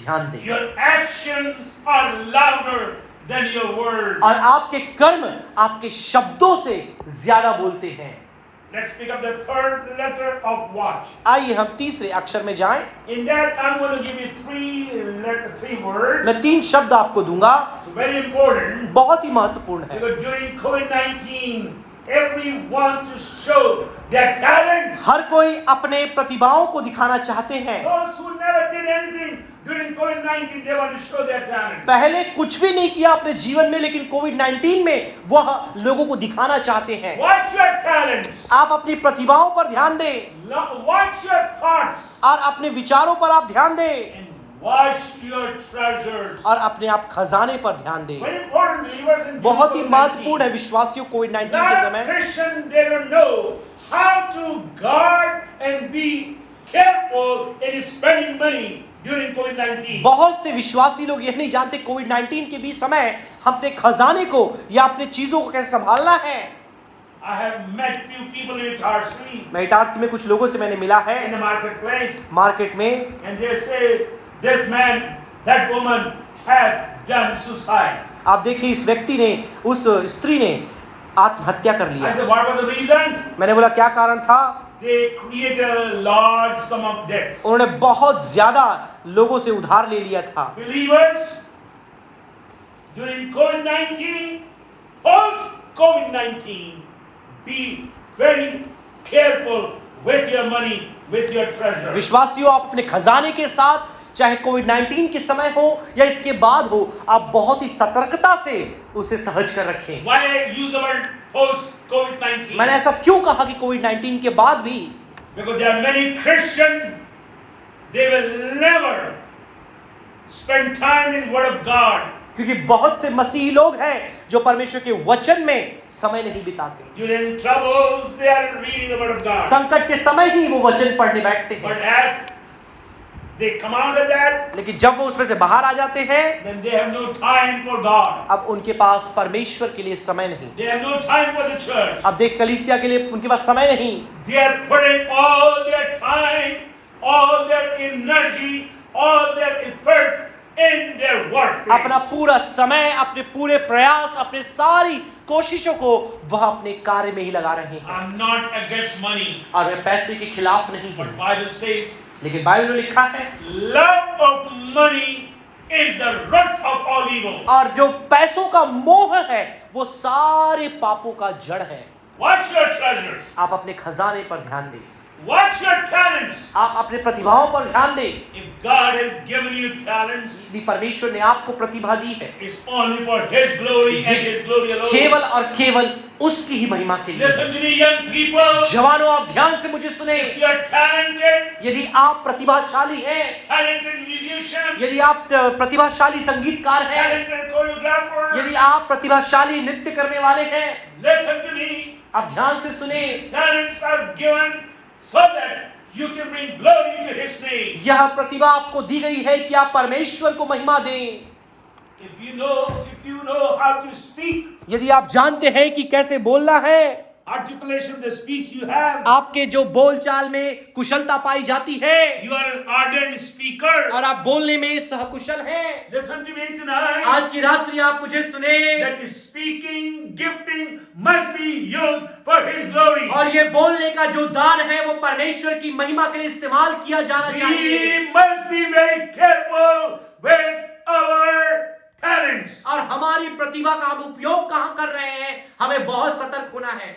ध्यान दें Your actions are louder than your words. और आपके कर्म आपके शब्दों से ज्यादा बोलते हैं। Let's pick up the third letter of watch. आइए हम तीसरे अक्षर में जाएं। In that, I'm going to give you three words. मैं 3 शब्द आपको दूंगा, It's very important. बहुत ही महत्वपूर्ण है। Because during COVID-19, everyone to show their talents. हर कोई अपने प्रतिभाओं को दिखाना चाहते हैं। Those who never did anything during COVID-19, they want to show their talent. पहले कुछ भी नहीं किया अपने जीवन में, लेकिन कोविड-19 में वह लोगों को दिखाना चाहते हैं। Watch your talents. आप अपनी प्रतिभाओं पर ध्यान दें Watch your thoughts. और अपने विचारों पर आप ध्यान दें And watch your treasures. और अपने आप खजाने पर ध्यान दें। Very important, believers. In बहुत ही COVID-19. महत्वपूर्ण है विश्वासियों कोविड-19 के Lot of समय। Christians, they don't know how to guard and be careful in spending money during COVID-19. बहुत से विश्वासी लोग यह नहीं जानते कोविड-19 के भी समय हम अपने खजाने को या अपने चीजों को कैसे संभालना है। I have met few people in Tarsi मैं इटारसी में कुछ लोगों से मैंने मिला है in the marketplace, मार्केट में, and they say this man, that woman has done suicide. आप देखिए इस व्यक्ति ने, उस स्त्री ने आत्महत्या कर I लिया। said, what was the reason? मैंने बोला क्या कारण था? They created a large sum of debts. उन्होंने बहुत ज्यादा लोगों से उधार ले लिया था। Believers, during COVID-19, post-COVID-19, be very careful with your money, with your treasure. विश्वासियों, आप अपने खजाने के साथ, चाहे कोविड-19 के समय हो या इसके बाद हो, आप बहुत ही सतर्कता से उसे सहज कर रखें। Why I use the word post-COVID-19? मैंने ऐसा क्यों कहा कि कोविड-19 के बाद भी? Because there are many Christians, they will never spend time in Word of God. क्योंकि बहुत से मसीही लोग हैं जो परमेश्वर के वचन में समय नहीं बिताते। During troubles, they are reading the Word of God. संकट के समय ही वो वचन पढ़ने बैठते But हैं, as they come out of that, लेकिन जब वो उसमें से बाहर आ जाते हैं, then they have no time for God. अब उनके पास परमेश्वर के लिए समय नहीं। They have no time for the church. अब देख, कलीसिया के लिए उनके पास समय नहीं। They are putting all their time, all their energy, all their efforts in their work. अपना पूरा समय, अपने पूरे प्रयास, अपने सारी कोशिशों को वह अपने कार्य में ही लगा रहे हैं। I'm not against money, और वे पैसे के खिलाफ नहीं but हैं, Bible says लेकिन बाइबल में लिखा है, love of money is the root of all evil. और जो पैसों का मोह है वो सारे पापों का जड़ है। Watch your treasures. आप अपने खजाने पर ध्यान दें, Watch your talents. आप अपने प्रतिभाओं पर ध्यान दें। If God has given you talents, यदि परमेश्वर ने आपको प्रतिभा दी है, it's only for His glory and His glory alone. केवल और केवल उसकी ही महिमा के लिए। Listen to me, young people. जवानों, आप ध्यान से मुझे सुने। If you are talented, यदि आप प्रतिभाशाली हैं, talented musician, यदि आप प्रतिभाशाली संगीतकार हैं, talented choreographer, यदि आप प्रतिभाशाली नृत्य करने वाले हैं, listen to me. आप ध्यान से सुने। These talents are given so that you can bring glory to His name. name. यह प्रतिभा आपको दी गई है कि आप परमेश्वर को महिमा दें। If you know how to speak, यदि आप जानते हैं कि कैसे बोलना है, articulation, the speech you have, आपके जो बोलचाल में कुशलता पाई जाती है you are an ardent speaker. और आप बोलने में सहकुशल हैं। Listen to me tonight. आज की रात्रि आप मुझे सुने That speaking gifting must be used for His glory. और ये बोलने का जो दान है वो परमेश्वर की महिमा के लिए इस्तेमाल किया जाना चाहिए। We must be very careful with our talents. और हमारी प्रतिभा का हम उपयोग कहाँ कर रहे हैं, हमें बहुत सतर्क होना है।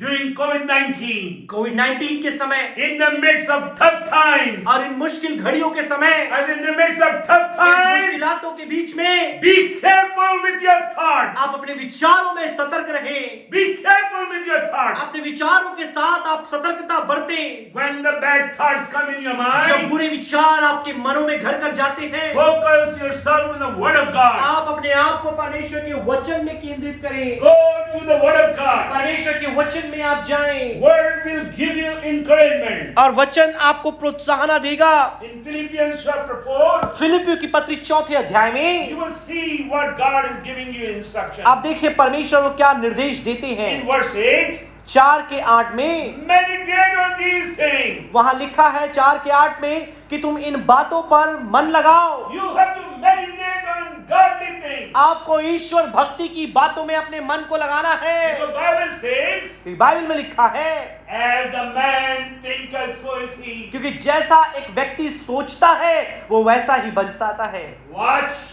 During COVID-19, कोविड-19 के समय in the midst of tough times, और इन मुश्किल घड़ियों के समय, as in the midst of tough in times, मुश्किलातों के बीच में be careful with your thoughts. आप अपने विचारों में सतर्क रहें। Be careful with your thoughts. अपने विचारों के साथ आप सतर्कता बरतें। When the bad thoughts come in your जब mind, बुरे विचार आपके मनों में घर कर जाते हैं, focus yourself on the Word of God. आप अपने आप को परमेश्वर के वचन में केंद्रित करें। Go to the Word of God. परमेश्वर के वचन में आप जाएं Word will give you encouragement. और वचन आपको प्रोत्साहन देगा। In Philippians chapter 4, फिलिपियों की पत्री 4 अध्याय में you will see what God is giving you instruction. आप देखिए परमेश्वर वो क्या निर्देश देते हैं। In verse 8, 4 के 8 में meditate on these things. वहां लिखा है 4 के 8 में कि तुम इन बातों पर मन लगाओ। You have to meditate on godly things. आपको ईश्वर भक्ति की बातों में अपने मन को लगाना है। The Bible says, बाइबल में लिखा है as the man thinketh, so is he. क्योंकि जैसा एक व्यक्ति सोचता है वो वैसा ही बन जाता है। Watch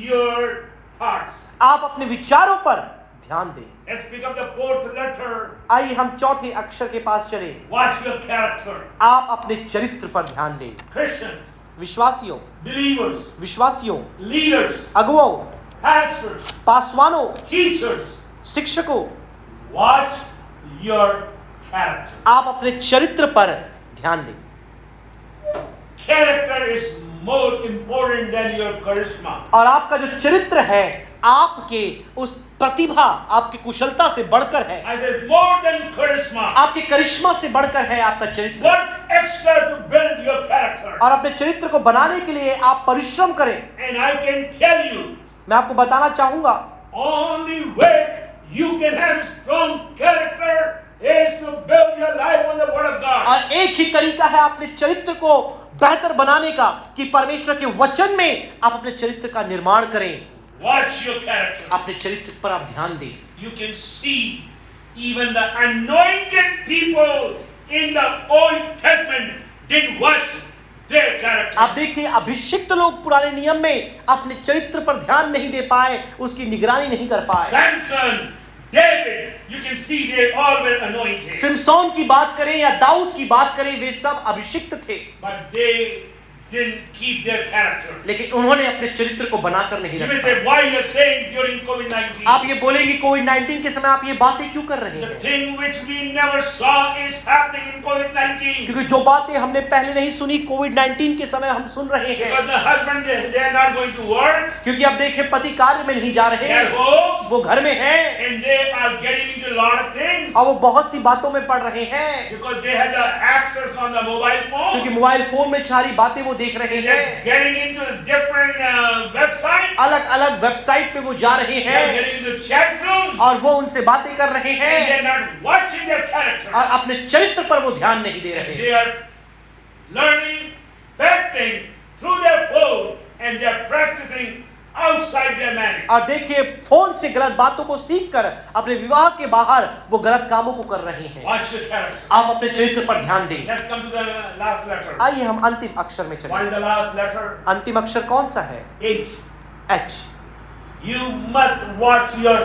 your thoughts. आप अपने विचारों पर ध्यान दें। Let's pick up the fourth letter. आइए हम चौथे अक्षर के पास चले। Watch your character. आप अपने चरित्र पर ध्यान दें। Christians, विश्वासियों, believers, leaders, अगुओं, pastors, पासवानों, teachers, शिक्षकों, watch your character. आप अपने चरित्र पर ध्यान दें। Character is more important than your charisma. और आपका जो चरित्र है आपके उस प्रतिभा, आपकी कुशलता से बढ़कर है। As is more than charisma. आपके करिश्मा से बढ़कर है आपका चरित्र। Work extra to build your character. और अपने चरित्र को बनाने के लिए आप परिश्रम करें। And I can tell you, मैं आपको बताना चाहूंगा only way you can have strong character is to build your life on the Word of God. और एक ही तरीका है अपने चरित्र को बेहतर बनाने का कि परमेश्वर के वचन में आप अपने चरित्र का निर्माण करें। Watch your character. अपने चरित्र पर आप ध्यान दें। You can see even the anointed people in the Old Testament didn't watch their character. आप देखिए अभिषिक्त लोग पुराने नियम में अपने चरित्र पर ध्यान नहीं दे पाए, उसकी निगरानी नहीं कर पाए। Samson, David, you can see they all were anointed. Samson की बात करें या दाऊद की बात करें, वे सब अभिषिक्त थे, But they didn't keep their character. लेकिन उन्होंने अपने चरित्र को बनाकर नहीं You may रखा। say, why you're saying during COVID-19? आप ये बोलेंगे कोविड-19 के समय आप ये बातें क्यों कर रहे The हैं? thing which we never saw is happening in COVID-19. क्योंकि जो बातें हमने पहले नहीं सुनी कोविड-19 के समय हम सुन रहे हैं। Because the husband, they are not going to work. क्योंकि अब देखें पति कार्य में नहीं जा रहे They are हैं, home वो घर में हैं and they are getting into a lot of things. और वो बहुत सी बातों में पड़ रहे हैं Because they have the access on the mobile क्योंकि phone. मोबाइल फोन में सारी बातें वो देख रहे They are हैं। getting into different websites. अलग अलग वेबसाइट पे वो जा रहे They are हैं getting into chat room. और वो उनसे बातें कर रहे And हैं they are not watching their character. और अपने चरित्र पर वो ध्यान नहीं दे रहे। They are learning bad things through their phone and they are practicing outside their marriage. और देखिए फोन से गलत बातों को सीखकर अपने विवाह के बाहर वो गलत कामों को कर रहे हैं। Watch your character. आप अपने चरित्र पर ध्यान दें। Let's come to the last letter. आइए हम अंतिम अक्षर में What चलें। is the last letter? अंतिम अक्षर कौन सा है? H. H. You must watch your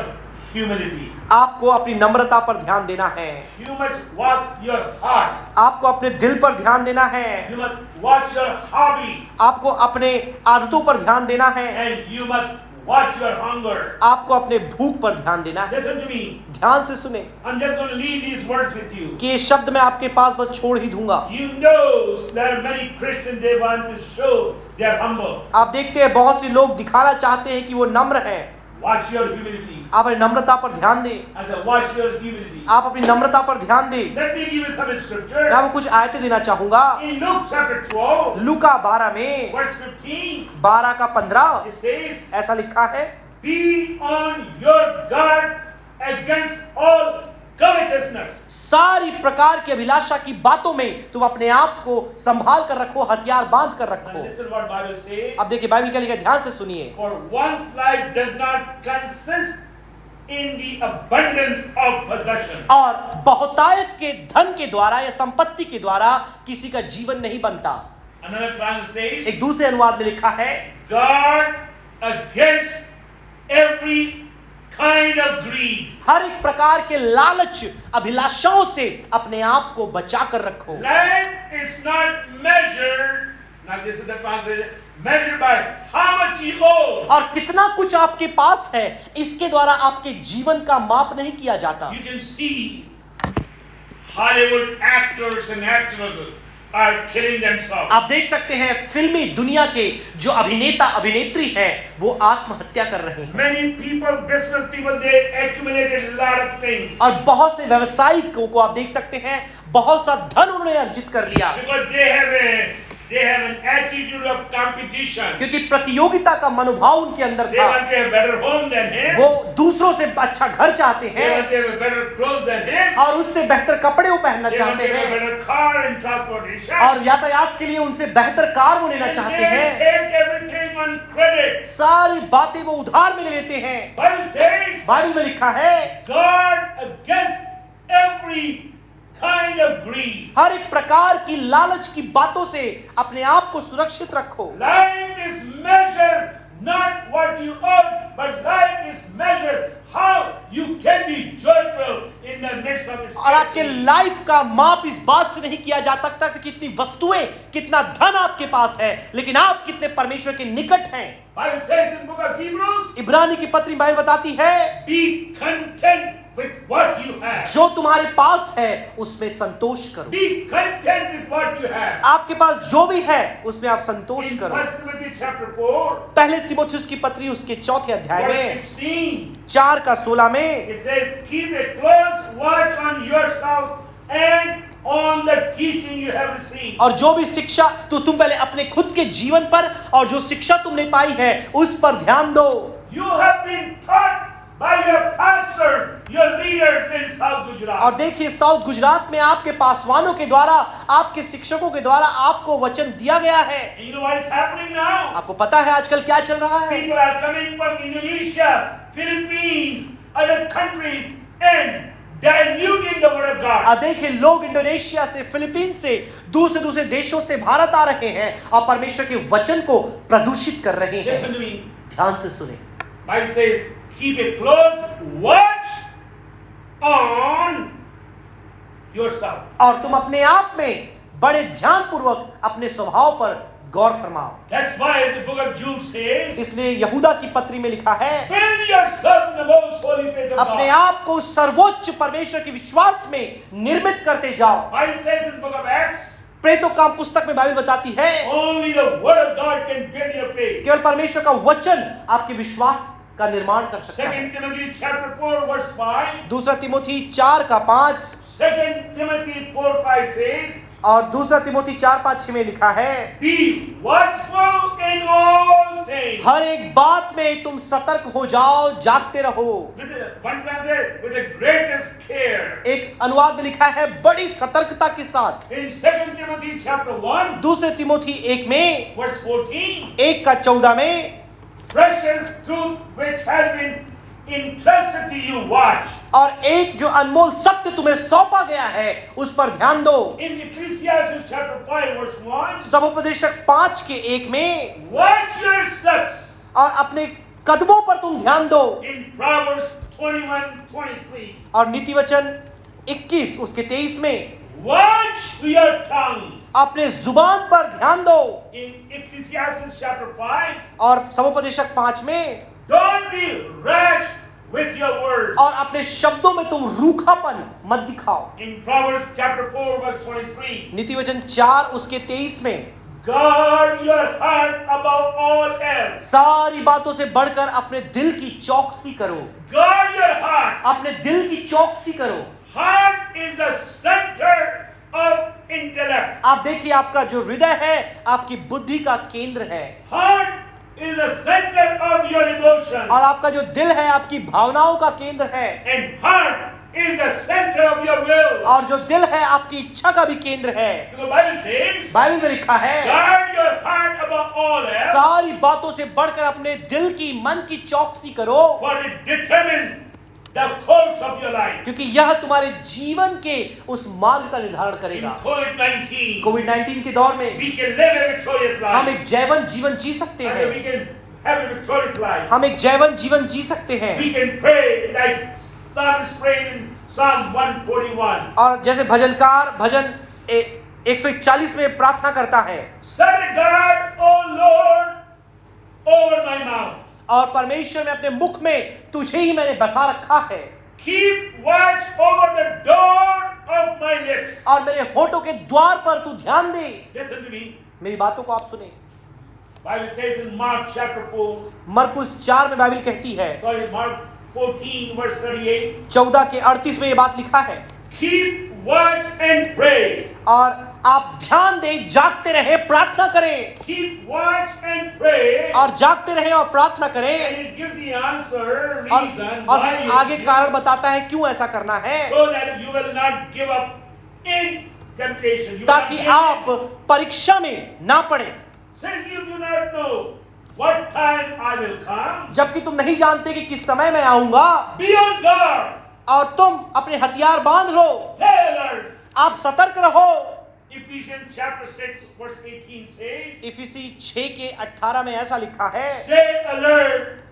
humility. आपको अपनी नम्रता पर ध्यान देना है। You must watch your heart. आपको अपने दिल पर ध्यान देना है। You must watch your hobby. आपको अपने आदतों पर ध्यान देना है। And you must watch your hunger. आपको अपने भूख पर ध्यान देना है। Listen to me. ध्यान से सुने I'm just going to leave these words with you. कि ये शब्द मैं आपके पास बस छोड़ ही दूंगा। You know there are many Christians, they want to show they are humble. आप देखते हैं बहुत से लोग दिखाना चाहते हैं कि वो नम्र हैं। Watch your humility. आप अपनी नम्रता पर ध्यान दें, I said, watch your humility. आप अपनी नम्रता पर ध्यान दें। Let me give you some मैं scripture. आपको कुछ आयतें देना चाहूंगा। In Luke chapter 12, लूका 12 में verse 15, 12 का 15 it says, ऐसा लिखा है, be on your guard against all covetousness. सारी प्रकार की अभिलाषा की बातों में तुम अपने आप को संभाल कर रखो, हथियार बांध कर And रखो। listen what Bible says. अब देखिए बाइबल क्या लिखा है, ध्यान से सुनिए। For one's life does not consist in the abundance of possession. और बहुतायत के धन के द्वारा या संपत्ति के द्वारा किसी का जीवन नहीं बनता। Another translation says, एक दूसरे अनुवाद में लिखा है, guard against every kind of greed. हर एक प्रकार के लालच अभिलाषाओं से अपने आप को बचा कर रखो। Life is not measured, not this is the translation, measured by how much you owe. और कितना कुछ आपके पास है, इसके द्वारा आपके जीवन का माप नहीं किया जाता। You can see Hollywood actors and actresses are killing themselves. आप देख सकते हैं फिल्मी दुनिया के जो अभिनेता अभिनेत्री हैं वो आत्महत्या कर रहे हैं। Many people, business people, they accumulated a lot of things और बहुत से व्यवसायिकों को आप देख सकते हैं बहुत सा धन उन्होंने अर्जित कर लिया, because they have an attitude of competition. क्योंकि प्रतियोगिता का मनोभाव उनके अंदर They था। want to have better home than him. वो दूसरों से अच्छा घर चाहते They want हैं to have better clothes than him. और उससे बेहतर कपड़े वो पहनना They want चाहते to have हैं better car and transportation. और यातायात के लिए उनसे बेहतर कार वो लेना And चाहते they हैं। take everything on credit. सारी बातें वो उधार में ले लेते हैं। Bible says, बाइबल में लिखा है, guard against every kind of greed. हर एक प्रकार की लालच की बातों से अपने आप को सुरक्षित रखो। Life is measured not what you earn, but life is measured how you can be joyful in the midst of this. और आपके लाइफ का माप इस बात से नहीं किया जा सकता कि कितनी वस्तुएं, कितना धन आपके पास है, लेकिन आप कितने परमेश्वर के निकट हैं। Bible says in book of Hebrews, इब्रानी की पत्री बाइबल बताती है, be content with what you have. जो तुम्हारे पास है उसमें संतोष करो। Be content with what you have. आपके पास जो भी है उसमें आप संतोष In करो। 1 Timothy chapter 4, पहले तिमोथियुस की पत्री उसके 4थे अध्याय verse में 16, 4 का 16 में it says, keep a close watch on yourself and on the teaching you have received. और जो भी शिक्षा तो तुम पहले अपने खुद के जीवन पर और जो शिक्षा तुमने पाई है उस पर ध्यान दो। You have been taught by your pastor, your leaders in South Gujarat. और देखिए साउथ गुजरात में आपके पासवानों के द्वारा, आपके शिक्षकों के द्वारा आपको वचन दिया गया है। And you know what is happening now? आपको पता है आजकल क्या चल रहा है? People are coming from Indonesia, Philippines, other countries and diluting the word of God. देखिए लोग इंडोनेशिया से, फिलीपीन से, दूसरे देशों से भारत आ रहे हैं और परमेश्वर के वचन को प्रदूषित कर रहे हैं। Listen to me. ध्यान से सुने। Bible says, keep a close watch on yourself. और तुम अपने आप में बड़े ध्यान पूर्वक अपने स्वभाव पर गौर फरमाओ। That's why the book of Jude says, इसलिए यहूदा की पत्री में लिखा है, build yourself in the most holy faith of अपने God. आप को सर्वोच्च परमेश्वर के विश्वास में निर्मित करते जाओ। Bible says in the book of Acts, प्रेरितों का पुस्तक में बाइबल बताती है only the word of God can build your faith. केवल परमेश्वर का वचन आपके विश्वास का निर्माण कर सकता है। 2 Timothy chapter 4 verse 5. दूसरा तिमोथी 4 का 5 2 Timothy 4:5 says, और दूसरा तिमोथी 4-5 में लिखा है, be watchful in all things. हर एक बात में तुम सतर्क हो जाओ, जागते रहो। One translation, with the greatest care. एक अनुवाद में लिखा है बड़ी सतर्कता के साथ। In 2 Timothy chapter 1 दूसरे तिमोथी 1 में verse 14, 1 का 14 में, precious truth which has been entrusted to you, watch. और एक जो अनमोल सत्य तुम्हें सौंपा गया है उस पर ध्यान दो। In Ecclesiastes chapter 5 verse 1, सभोपदेशक 5 के 1 में, watch your steps. और अपने कदमों पर तुम ध्यान दो। In Proverbs 21:23, और नीति वचन 21 उसके 23 में, watch your tongue. अपने जुबान पर ध्यान दो। In Ecclesiastes chapter 5, और सभोपदेशक 5 में, don't be rash with your words. और अपने शब्दों में तुम रूखापन मत दिखाओ। In Proverbs chapter 4 verse 23, नीति वचन 4 उसके 23 में, Guard your heart above all else. सारी बातों से बढ़कर अपने दिल की चौकसी करो। Guard your heart. अपने दिल की चौकसी करो। Heart is the center of intellect. आप देखिए, आपका जो हृदय है आपकी बुद्धि का केंद्र है, Heart is the center of your emotions. और आपका जो दिल है आपकी भावनाओं का केंद्र है, And heart is the center of your will. और जो दिल है आपकी इच्छा का भी केंद्र है। The Bible says, बाइबल में लिखा है, guard your heart above all else, सारी बातों से बढ़कर अपने दिल की, मन की चौकसी करो, for it determines the course of your life. क्योंकि यह तुम्हारे जीवन के उस मार्ग का निर्धारण In करेगा। COVID-19, कोविड-19 के दौर में we can live a victorious हम life. एक जैवन जीवन जी सकते And हैं। we can have a victorious life. हम एक जैवन जीवन जी सकते हैं। We can pray like psalmist prayed in Psalm 141. और जैसे भजनकार भजन 141 में प्रार्थना करता है, Set a guard, O Lord, over my mouth. और परमेश्वर में अपने मुख में तुझे ही मैंने बसा रखा है, Keep watch over the door of my lips. और मेरे होठों के द्वार पर तू ध्यान दे। Listen to me. मेरी बातों को आप सुने। Bible says in Mark chapter 4, मरकुस 4 में बाइबल कहती है, sorry, Mark 14 verse 38. 14 के 38 में ये बात लिखा है, Keep watch and pray. और आप ध्यान दे, जागते रहे, प्रार्थना करें। Keep watch and pray. और जागते रहे और प्रार्थना करें। And it gives the answer, और reason और why फिर you आगे कारण बताता है क्यों ऐसा करना है, so that you will not give up in temptation. You will not ताकि give in. आप परीक्षा में ना पड़े। Since you do not know what time I will come, जबकि तुम नहीं जानते कि किस समय मैं आऊंगा, be on guard. और तुम अपने हथियार बांध लो, Stay alert. आप सतर्क रहो। Ephesians chapter 6 verse 18 says, इफिसी 6 के 18 में ऐसा लिखा है, stay alert.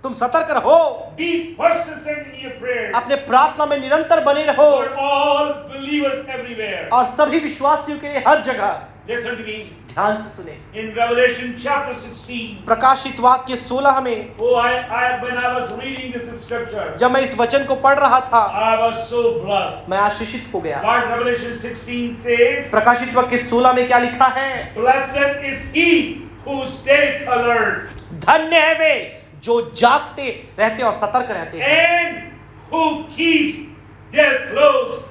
तुम सतर्क रहो, Be persistent in your prayers अपने प्रार्थना में निरंतर बने रहो, for all believers everywhere. और सभी विश्वासियों के लिए हर जगह। Listen to me. ध्यान से सुने। In Revelation chapter 16, प्रकाशित वाक्य 16 में, when I was reading this scripture, जब मैं इस वचन को पढ़ रहा था, I was so blessed. मैं आशीषित हो गया। What Revelation 16 says, प्रकाशित वाक्य 16 में क्या लिखा है, blessed is he who stays alert धन्य है वे जो जागते रहते और सतर्क रहते हैं, and who keeps their clothes,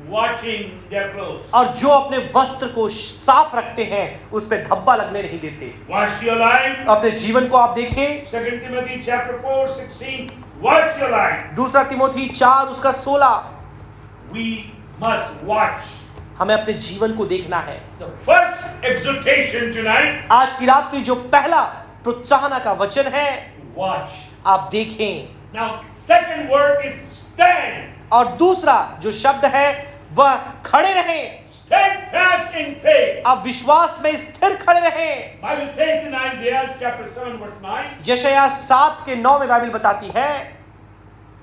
watching their clothes. और जो अपने वस्त्र को साफ रखते हैं, उस पे धब्बा लगने नहीं देते। Watch your life. अपने जीवन को आप देखें। 2 Timothy chapter 4, 16. Watch your life. दूसरा तिमोथी 4 उसका 16, We must watch. हमें अपने जीवन को देखना है। The first exhortation tonight, आज की रात्रि जो पहला प्रोत्साहन का वचन है, watch. आप देखें। Now, second word is stand. और दूसरा जो शब्द है वह खड़े रहें। Stand fast in faith. आप विश्वास में स्थिर खड़े रहें। Bible says in Isaiah chapter 7 verse 9. यशायाह 7 के 9 में बाइबल बताती है,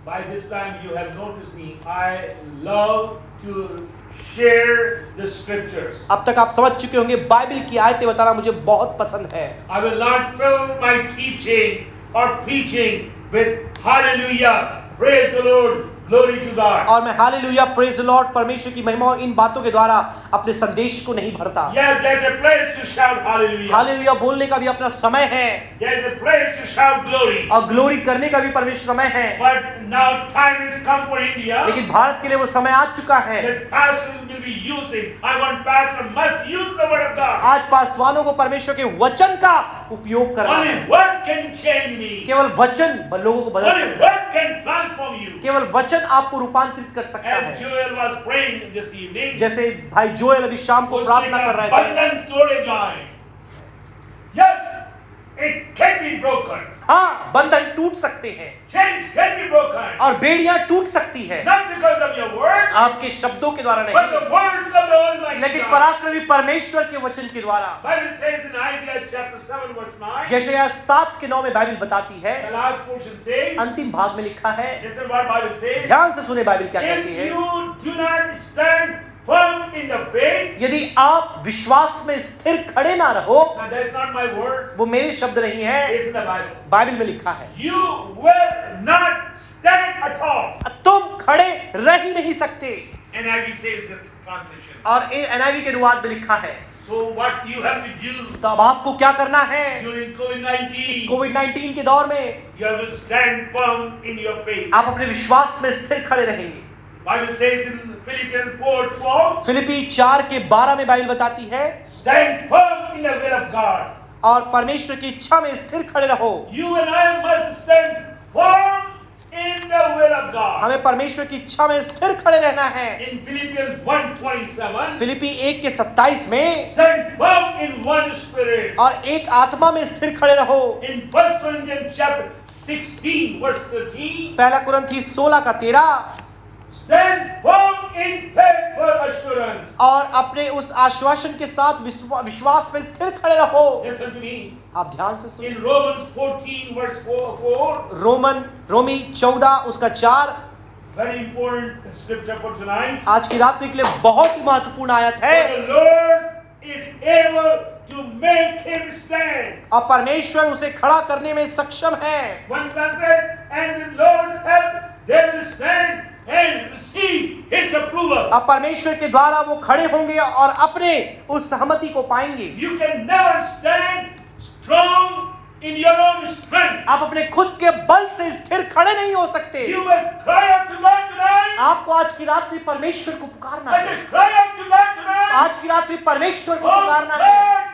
By this time you have noticed me. I love to share the scriptures. अब तक आप समझ चुके होंगे बाइबल की आयतें बताना मुझे बहुत पसंद है। I will not fill my teaching or preaching with hallelujah, praise the Lord, glory to God. और मैं हालेलुया, प्रेज द लॉर्ड, परमेश्वर की महिमा इन बातों के द्वारा अपने संदेश को नहीं भरता। Yes, there's a place to shout hallelujah. Hallelujah बोलने का भी अपना समय है, There's a place to shout glory. और ग्लोरी करने का भी परमेश्वर समय है। But now time has come for India. लेकिन भारत के लिए वो समय आ चुका है। That pastors will be using. I want pastor must use the word of God. आज पासवानों को परमेश्वर के वचन का उपयोग करना Only है। word can change me. केवल वचन लोगों को बदल Only सकता है। word can transform you. केवल वचन आपको रूपांतरित कर सकता As है। Joel was praying this evening, जैसे भाई जोएल अभी शाम को प्रार्थना कर रहे थे, बंधन तोड़े जाएं. Yes, it can be broken. हाँ, बंधन टूट सकते हैं Chains can be broken. और बेड़ियां टूट सकती है, Not because of your words, आपके शब्दों के द्वारा but नहीं, the words of the Almighty लेकिन God. पराक्रमी परमेश्वर के वचन के द्वारा। Bible says in Isaiah chapter 7 verse 9, यशायाह 7 के 9 में बाइबल बताती है, the last portion says, अंतिम भाग में लिखा है, listen what Bible says, ध्यान से सुने बाइबल क्या if कहती है, you do not stand firm in the faith, यदि आप विश्वास में स्थिर खड़े ना रहो, now that's not my word, वो मेरे शब्द नहीं है, it's in the Bible. Bible में लिखा है, You will not stand at all. तुम खड़े रह ही नहीं सकते। And as he says this translation. और NIV के अनुवाद में लिखा है। So what you have to do तो अब आपको क्या करना है during COVID-19? कोविड-19 के दौर में? You have to stand firm in your faith. आप अपने विश्वास में स्थिर खड़े रहेंगे। Bible says in Philippians 4:12, Philippi 4 के 12 में बाइबल बताती है, stand firm in the will of God. और परमेश्वर की इच्छा में स्थिर खड़े रहो। You and I must stand firm in the will of God. हमें परमेश्वर की इच्छा में स्थिर खड़े रहना है। In Philippians 1:27, फिलिपी 1 के 27 में, stand firm in one spirit. और एक आत्मा में स्थिर खड़े रहो। In 1 Corinthians chapter 16 verse 13, पहला कुरिन्थी 16 का 13, stand firm in faith for assurance. और अपने उस आश्वासन के साथ विश्वास में स्थिर खड़े रहो। Listen to me. आप ध्यान से सुनिए। In Romans 14 verse 4, रोमी 14 उसका 4, very important scripture for tonight. आज की रात्रि के लिए बहुत ही महत्वपूर्ण आयत है। For the Lord is able to make him stand. और परमेश्वर उसे खड़ा करने में सक्षम है। One translate, and with Lord's help they will stand and receive his approval. अब परमेश्वर के द्वारा वो खड़े होंगे और अपने उस सहमति को पाएंगे। You can never stand strong in your own strength. आप अपने खुद के बल से स्थिर खड़े नहीं हो सकते। You must cry out to God tonight. आपको आज की रात्रि परमेश्वर को पुकारना And है। cry out to God tonight. आज की रात्रि परमेश्वर को Oh पुकारना है। God,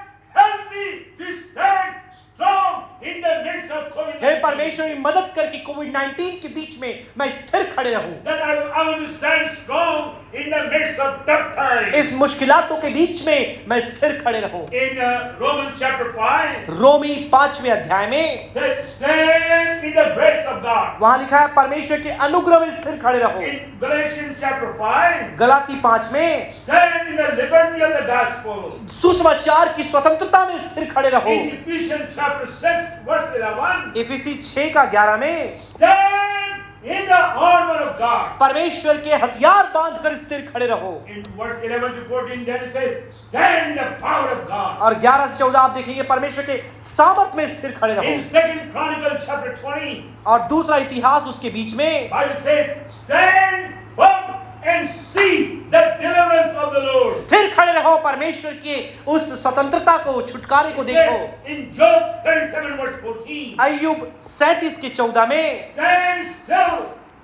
help me to stand strong in the midst of COVID-19. हे परमेश्वर की मदद करके कोविड-19 के बीच में मैं स्थिर खड़े रहूं। That I want to stand strong in the midst of tough times. इस मुश्किलातों के बीच में मैं स्थिर खड़े रहूं। In Romans chapter 5, रोमी 5वें अध्याय में said, stand in the grace of God. वहां लिखा है परमेश्वर के अनुग्रह में स्थिर खड़े रहो। In Galatians chapter 5, गलाती 5 में stand in the liberty of the gospel. सुसमाचार की स्वतंत्रता में स्थिर खड़े रहो। In Ephesians chapter 6 verse 11, इफिसी 6 का 11 में stand in the armor of God. परमेश्वर के हथियार बांधकर स्थिर खड़े रहो। In verse 11 to 14, then it says, stand in the power of God. और 11 से 14 आप देखेंगे परमेश्वर के सामर्थ में स्थिर खड़े रहो। In 2 Chronicles chapter 20, और दूसरा इतिहास उसके बीच में, Bible says, stand firm and see the deliverance of the Lord. स्थिर खड़े रहो, परमेश्वर के उस स्वतंत्रता को, छुटकारे को It देखो। says in Job 37 verse 14, अय्यूब 37 के 14 में, stand still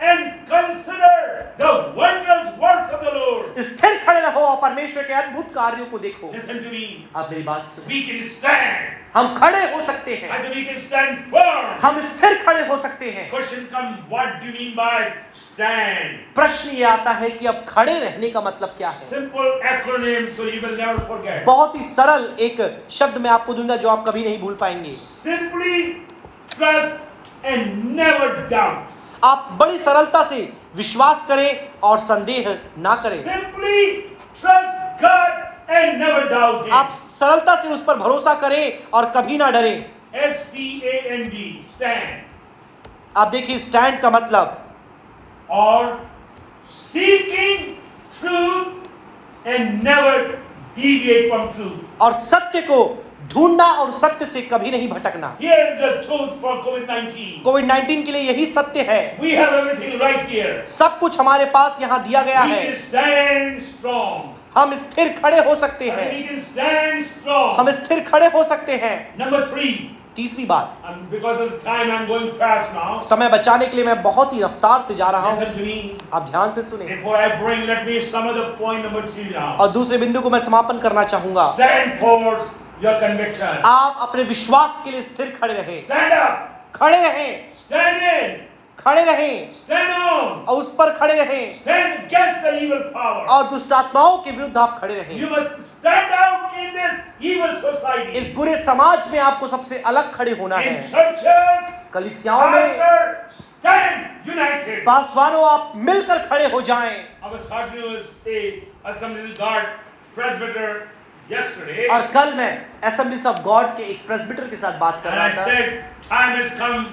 and consider the wondrous works of the Lord. स्थिर खड़े रहो और परमेश्वर के अद्भुत कार्यों को देखो। Listen to me. आप मेरी बात सुनो। We can stand. हम खड़े हो सकते हैं, I said we can stand firm. हम स्थिर खड़े हो सकते हैं। Question comes, what do you mean by stand? प्रश्न ये आता है कि अब खड़े रहने का मतलब क्या है? Simple acronym so you will never forget. बहुत ही सरल एक शब्द मैं आपको दूंगा जो आप कभी नहीं भूल पाएंगे। Simply trust and never doubt. आप बड़ी सरलता से विश्वास करें और संदेह ना करें। Simply trust God and never doubt Him. आप सरलता से उस पर भरोसा करें और कभी ना डरें। STAND, stand. आप देखिए स्टैंड का मतलब, Or seeking truth and never deviate from truth. और सत्य को ढूंढना और सत्य से कभी नहीं भटकना। Here is the truth for COVID-19. कोविड-19 के लिए यही सत्य है। We have everything right here. सब कुछ हमारे पास यहाँ दिया गया We है। can stand strong. हम स्थिर खड़े हो सकते हैं। We can stand strong. हम स्थिर खड़े हो सकते हैं। Number 3. तीसरी बात, And because of the time, I'm going fast now. समय बचाने के लिए मैं बहुत ही रफ्तार से जा रहा हूँ। Listen to me. आप ध्यान से सुने। Before I bring, let me sum up the point number 3 now. और दूसरे बिंदु को मैं समापन करना चाहूंगा। Stand for your conviction. आप अपने विश्वास के लिए स्थिर खड़े रहें। Stand up. खड़े रहें, Stand in. खड़े रहें Stand on. और उस पर खड़े रहें Stand against the evil power. और दुष्ट आत्माओं के विरुद्ध आप खड़े रहें। You must stand out in this evil society. इस बुरे समाज में आपको सबसे अलग खड़े होना है। In churches, कलीसियाओं में, pastor, stand united. पासवानों आप मिलकर खड़े हो जाएं। I was talking to a Assembly of God presbyter yesterday, और कल मैं असेंबलीज ऑफ गॉड के एक प्रेस्बिटर के साथ बात कर and रहा I था said, time has come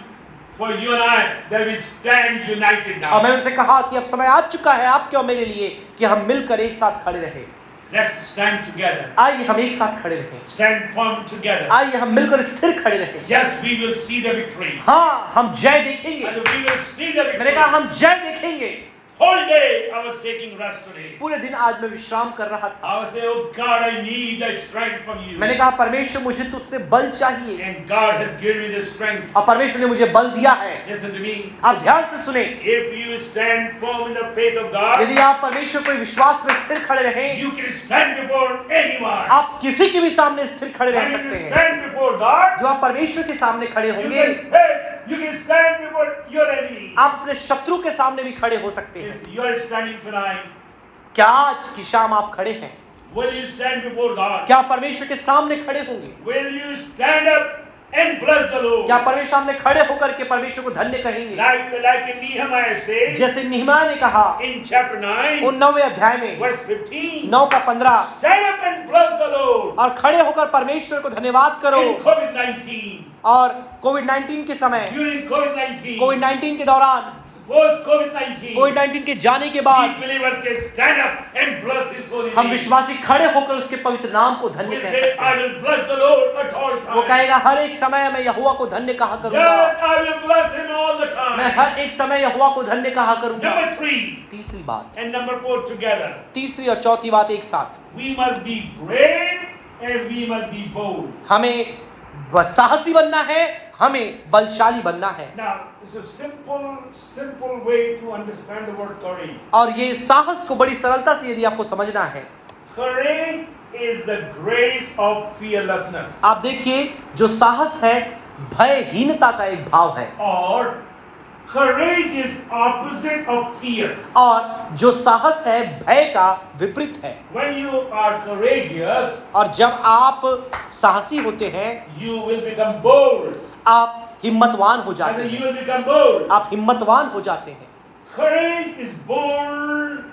for you and I that we stand united और now. मैं उनसे कहा कि अब समय आ चुका है आपके और मेरे लिए कि हम मिलकर एक साथ खड़े रहें। Let's stand together. आइए हम एक साथ खड़े रहें। Stand firm together. आइए हम मिलकर स्थिर खड़े रहें। Yes, we will see the victory. हाँ, हम जय देखेंगे। And we will see the मैंने victory. कहा हम जय देखेंगे। Whole day I was taking rest today. पूरे दिन आज मैं विश्राम कर रहा था। I was saying, oh God, I need that strength from you. मैंने कहा परमेश्वर मुझे तुझसे बल चाहिए, And God has given me the strength. और परमेश्वर ने मुझे बल दिया है। Listen to me. आप ध्यान से सुने, If you stand firm in the faith of God, यदि आप परमेश्वर को विश्वास में स्थिर खड़े रहें, you can stand before anyone. आप किसी के भी सामने स्थिर खड़े रह And if सकते you हैं। stand before God, जो आप परमेश्वर के सामने खड़े you होंगे, can face, you can stand before your enemy. आप अपने शत्रु के सामने भी खड़े हो सकते हैं। If you are standing tonight, क्या आज की शाम आप खड़े हैं? will you stand before God? क्या परमेश्वर के सामने खड़े होंगे? Will you stand up and bless the Lord? क्या परमेश्वर सामने खड़े होकर के परमेश्वर को धन्य कहेंगे? Like in Nehemiah says जैसे निहम्याह ने कहा in chapter 9, 9वें अध्याय में verse 15, 9 का 15, stand up and bless the Lord. और खड़े होकर परमेश्वर को धन्यवाद करो। In COVID-19, और कोविड-19 के समय, during COVID-19, कोविड-19 के दौरान, post COVID-19, कोविड-19 के जाने के बाद we believers can stand up and bless His holy हम name. विश्वासी खड़े होकर उसके पवित्र नाम को धन्य We कह say, सकते I हैं। will bless the Lord at all वो times. कहेगा हर एक समय मैं यहोवा को धन्य कहा करूंगा, Yes, I will bless Him all the मैं time. हर एक समय यहोवा को धन्य कहा करूंगा। Number 3 तीसरी बात, and number 4 together. तीसरी और चौथी बात एक साथ, We must be brave and we must be bold. हमें साहसी बनना है, हमें बलशाली बनना है। Now, it's a simple way to understand the word courage. और ये साहस को बड़ी सरलता से यदि आपको समझना है, Courage is the grace of fearlessness. आप देखिए जो साहस है भयहीनता का एक भाव है, Or courage is opposite of fear. और जो साहस है भय का विपरीत है। When you are courageous, और जब आप साहसी होते हैं, you will become bold. आप हिम्मतवान हो I जाते said, you हैं, will become bold. आप हिम्मतवान हो जाते हैं। Courage is born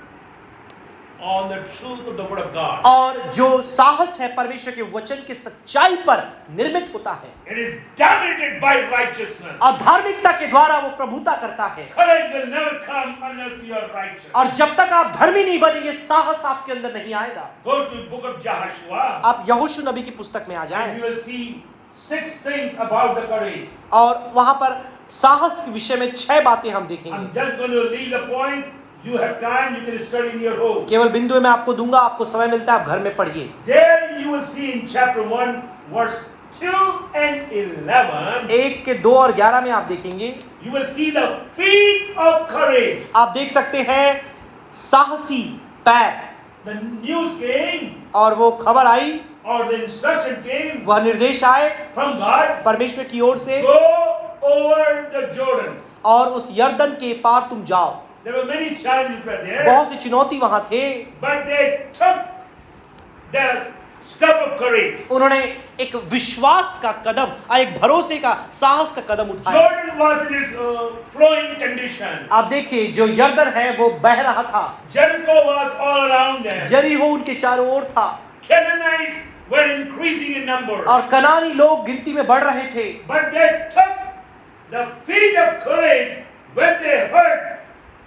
on the truth of the word of God. और जो साहस है परमेश्वर के वचन की सच्चाई पर निर्मित होता है, It is dominated by righteousness. और धार्मिकता के द्वारा वो प्रभुता करता है। Courage will never come unless you are righteous. और जब तक आप धर्मी नहीं बनेंगे, साहस आपके अंदर नहीं आएगा। Go to the book of Joshua आप यहोशू नबी की पुस्तक में आ and जाएं, you will see 6 things about the courage. और वहां पर साहस के विषय में 6 बातें हम देखेंगे। I'm just going to leave the points. You have time, you can study in your home. केवल बिंदु मैं आपको दूंगा, आपको समय मिलता है, आप घर में पढ़िए। There you will see in chapter 1, verse 2 and 11, 1 के 2 और 11 में आप देखेंगे, you will see the feet of courage. आप देख सकते हैं साहसी पैर। The news came, और वो खबर आई, or the instruction came वह निर्देश आए from God, परमेश्वर की ओर से, go over the Jordan. और उस यरदन के पार तुम जाओ। There were many challenges were there, बहुत सी चुनौती वहां थे, but they took the step of courage. उन्होंने एक विश्वास का कदम और एक भरोसे का साहस का कदम उठाया। Jordan was in its flowing condition. आप देखिए जो यरदन है वो बह रहा था, Jericho was all around them. यरीहो उनके चारों ओर था, Canaanites were increasing in number. और कनानी लोग गिनती में बढ़ रहे थे। But they took the feet of courage when they heard,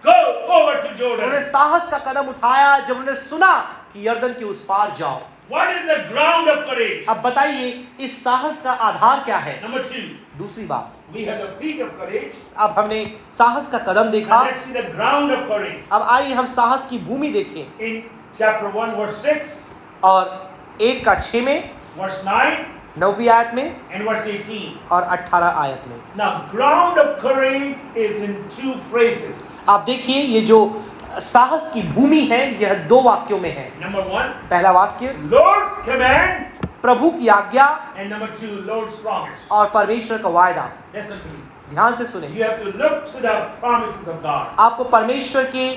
go over to उन्होंने Jordan. साहस का कदम उठाया जब उन्होंने सुना कि यरदन के उस पार जाओ। What is the ground of courage? अब बताइए इस साहस का आधार क्या है? Number 2, दूसरी बात, we have the feet of courage. अब हमने साहस का कदम And देखा, let's see the ground of courage. अब आइए हम साहस की भूमि देखें। In chapter 1, verse 6, और 1 का 6 में, verse 9, 9वीं आयत में and verse 18. और 18 आयत में। Now, ground of courage is in 2 phrases. आप देखिए ये जो साहस की भूमि है यह 2 वाक्यों में है। Number 1, पहला वाक्य Lord's command, प्रभु की आज्ञा and number 2, Lord's promise. और परमेश्वर का वायदा। Listen to me. ध्यान से सुने, You have to look to the promises of God. आपको परमेश्वर के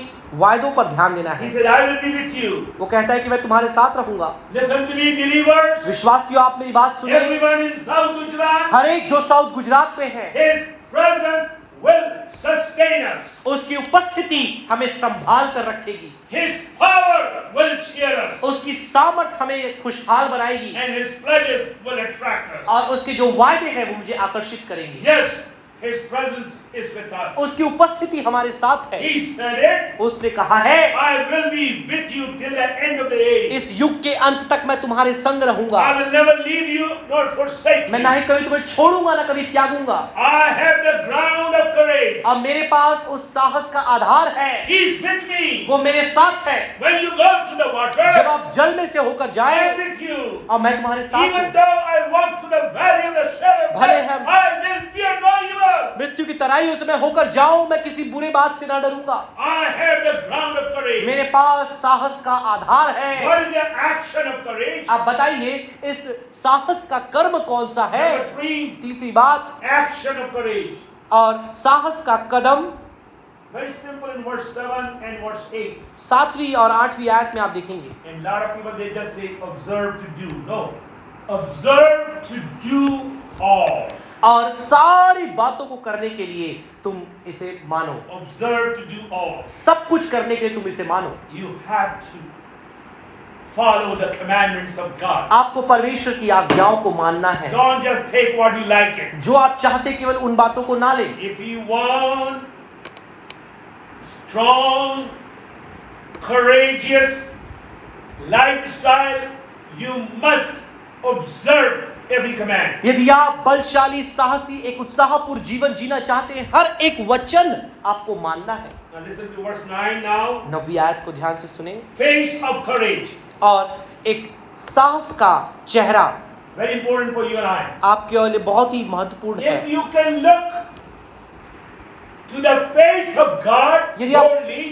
वायदों पर ध्यान देना He है। said, I will be with you. वो कहता है कि मैं तुम्हारे साथ रहूंगा। Listen to me, believers. विश्वासियों आप मेरी बात सुने, Everyone in South Gujarat, हर एक जो साउथ गुजरात में है His presence will sustain us. उसकी उपस्थिति हमें संभाल कर रखेगी, His power will cheer us. उसकी सामर्थ हमें खुशहाल बनाएगी, And His pledges will attract us. और उसके जो वायदे हैं वो मुझे आकर्षित करेंगे। Yes, His presence is with us. उसकी उपस्थिति हमारे साथ है। He said it. उसने कहा है, I will be with you till the end of the age. इस युग के अंत तक मैं तुम्हारे संग रहूंगा। I will never leave you nor forsake मैं you. ना ही कभी तुम्हें छोड़ूंगा ना कभी त्यागूंगा। I have the ground of courage. अब मेरे पास उस साहस का आधार है, He is with me. वो मेरे साथ है। When you go to the जब water, आप जल में से होकर I जाए am with you. और मैं तुम्हारे साथ Even हूँ, though I walk through the valley of the shadow of भले death, हम- I will fear no evil. मृत्यु की तराइयों से मैं होकर जाऊं, मैं किसी बुरे बात से ना डरूंगा। I have the ground of courage. मेरे पास साहस का आधार है। What is the action of courage? आप बताइए इस साहस का कर्म कौन सा है? Number 3, तीसरी बात, action of courage. और साहस का कदम Very simple in verse 7 and verse 8. 7वीं और 8वीं आयत में आप देखेंगे। And a lot of people, they just say, observe to do. No. Observe to do all. और सारी बातों को करने के लिए तुम इसे मानो। Observe to do all. सब कुछ करने के लिए तुम इसे मानो। You have to follow the commandments of God. आपको परमेश्वर की आज्ञाओं को मानना है। Don't just take what you like it. जो आप चाहते केवल उन बातों को ना लें। If you want strong, courageous lifestyle, you must observe every command. यदि आप बलशाली, साहसी, एक उत्साहपूर्ण जीवन जीना चाहते हैं, हर एक वचन आपको मानना है। Now listen to verse 9 now. 9वीं आयत को ध्यान से सुने। Face of courage. और एक साहस का चेहरा Very important for you and I. आपके लिए बहुत ही महत्वपूर्ण If है। you can look to the face of God यदि आप- boldly,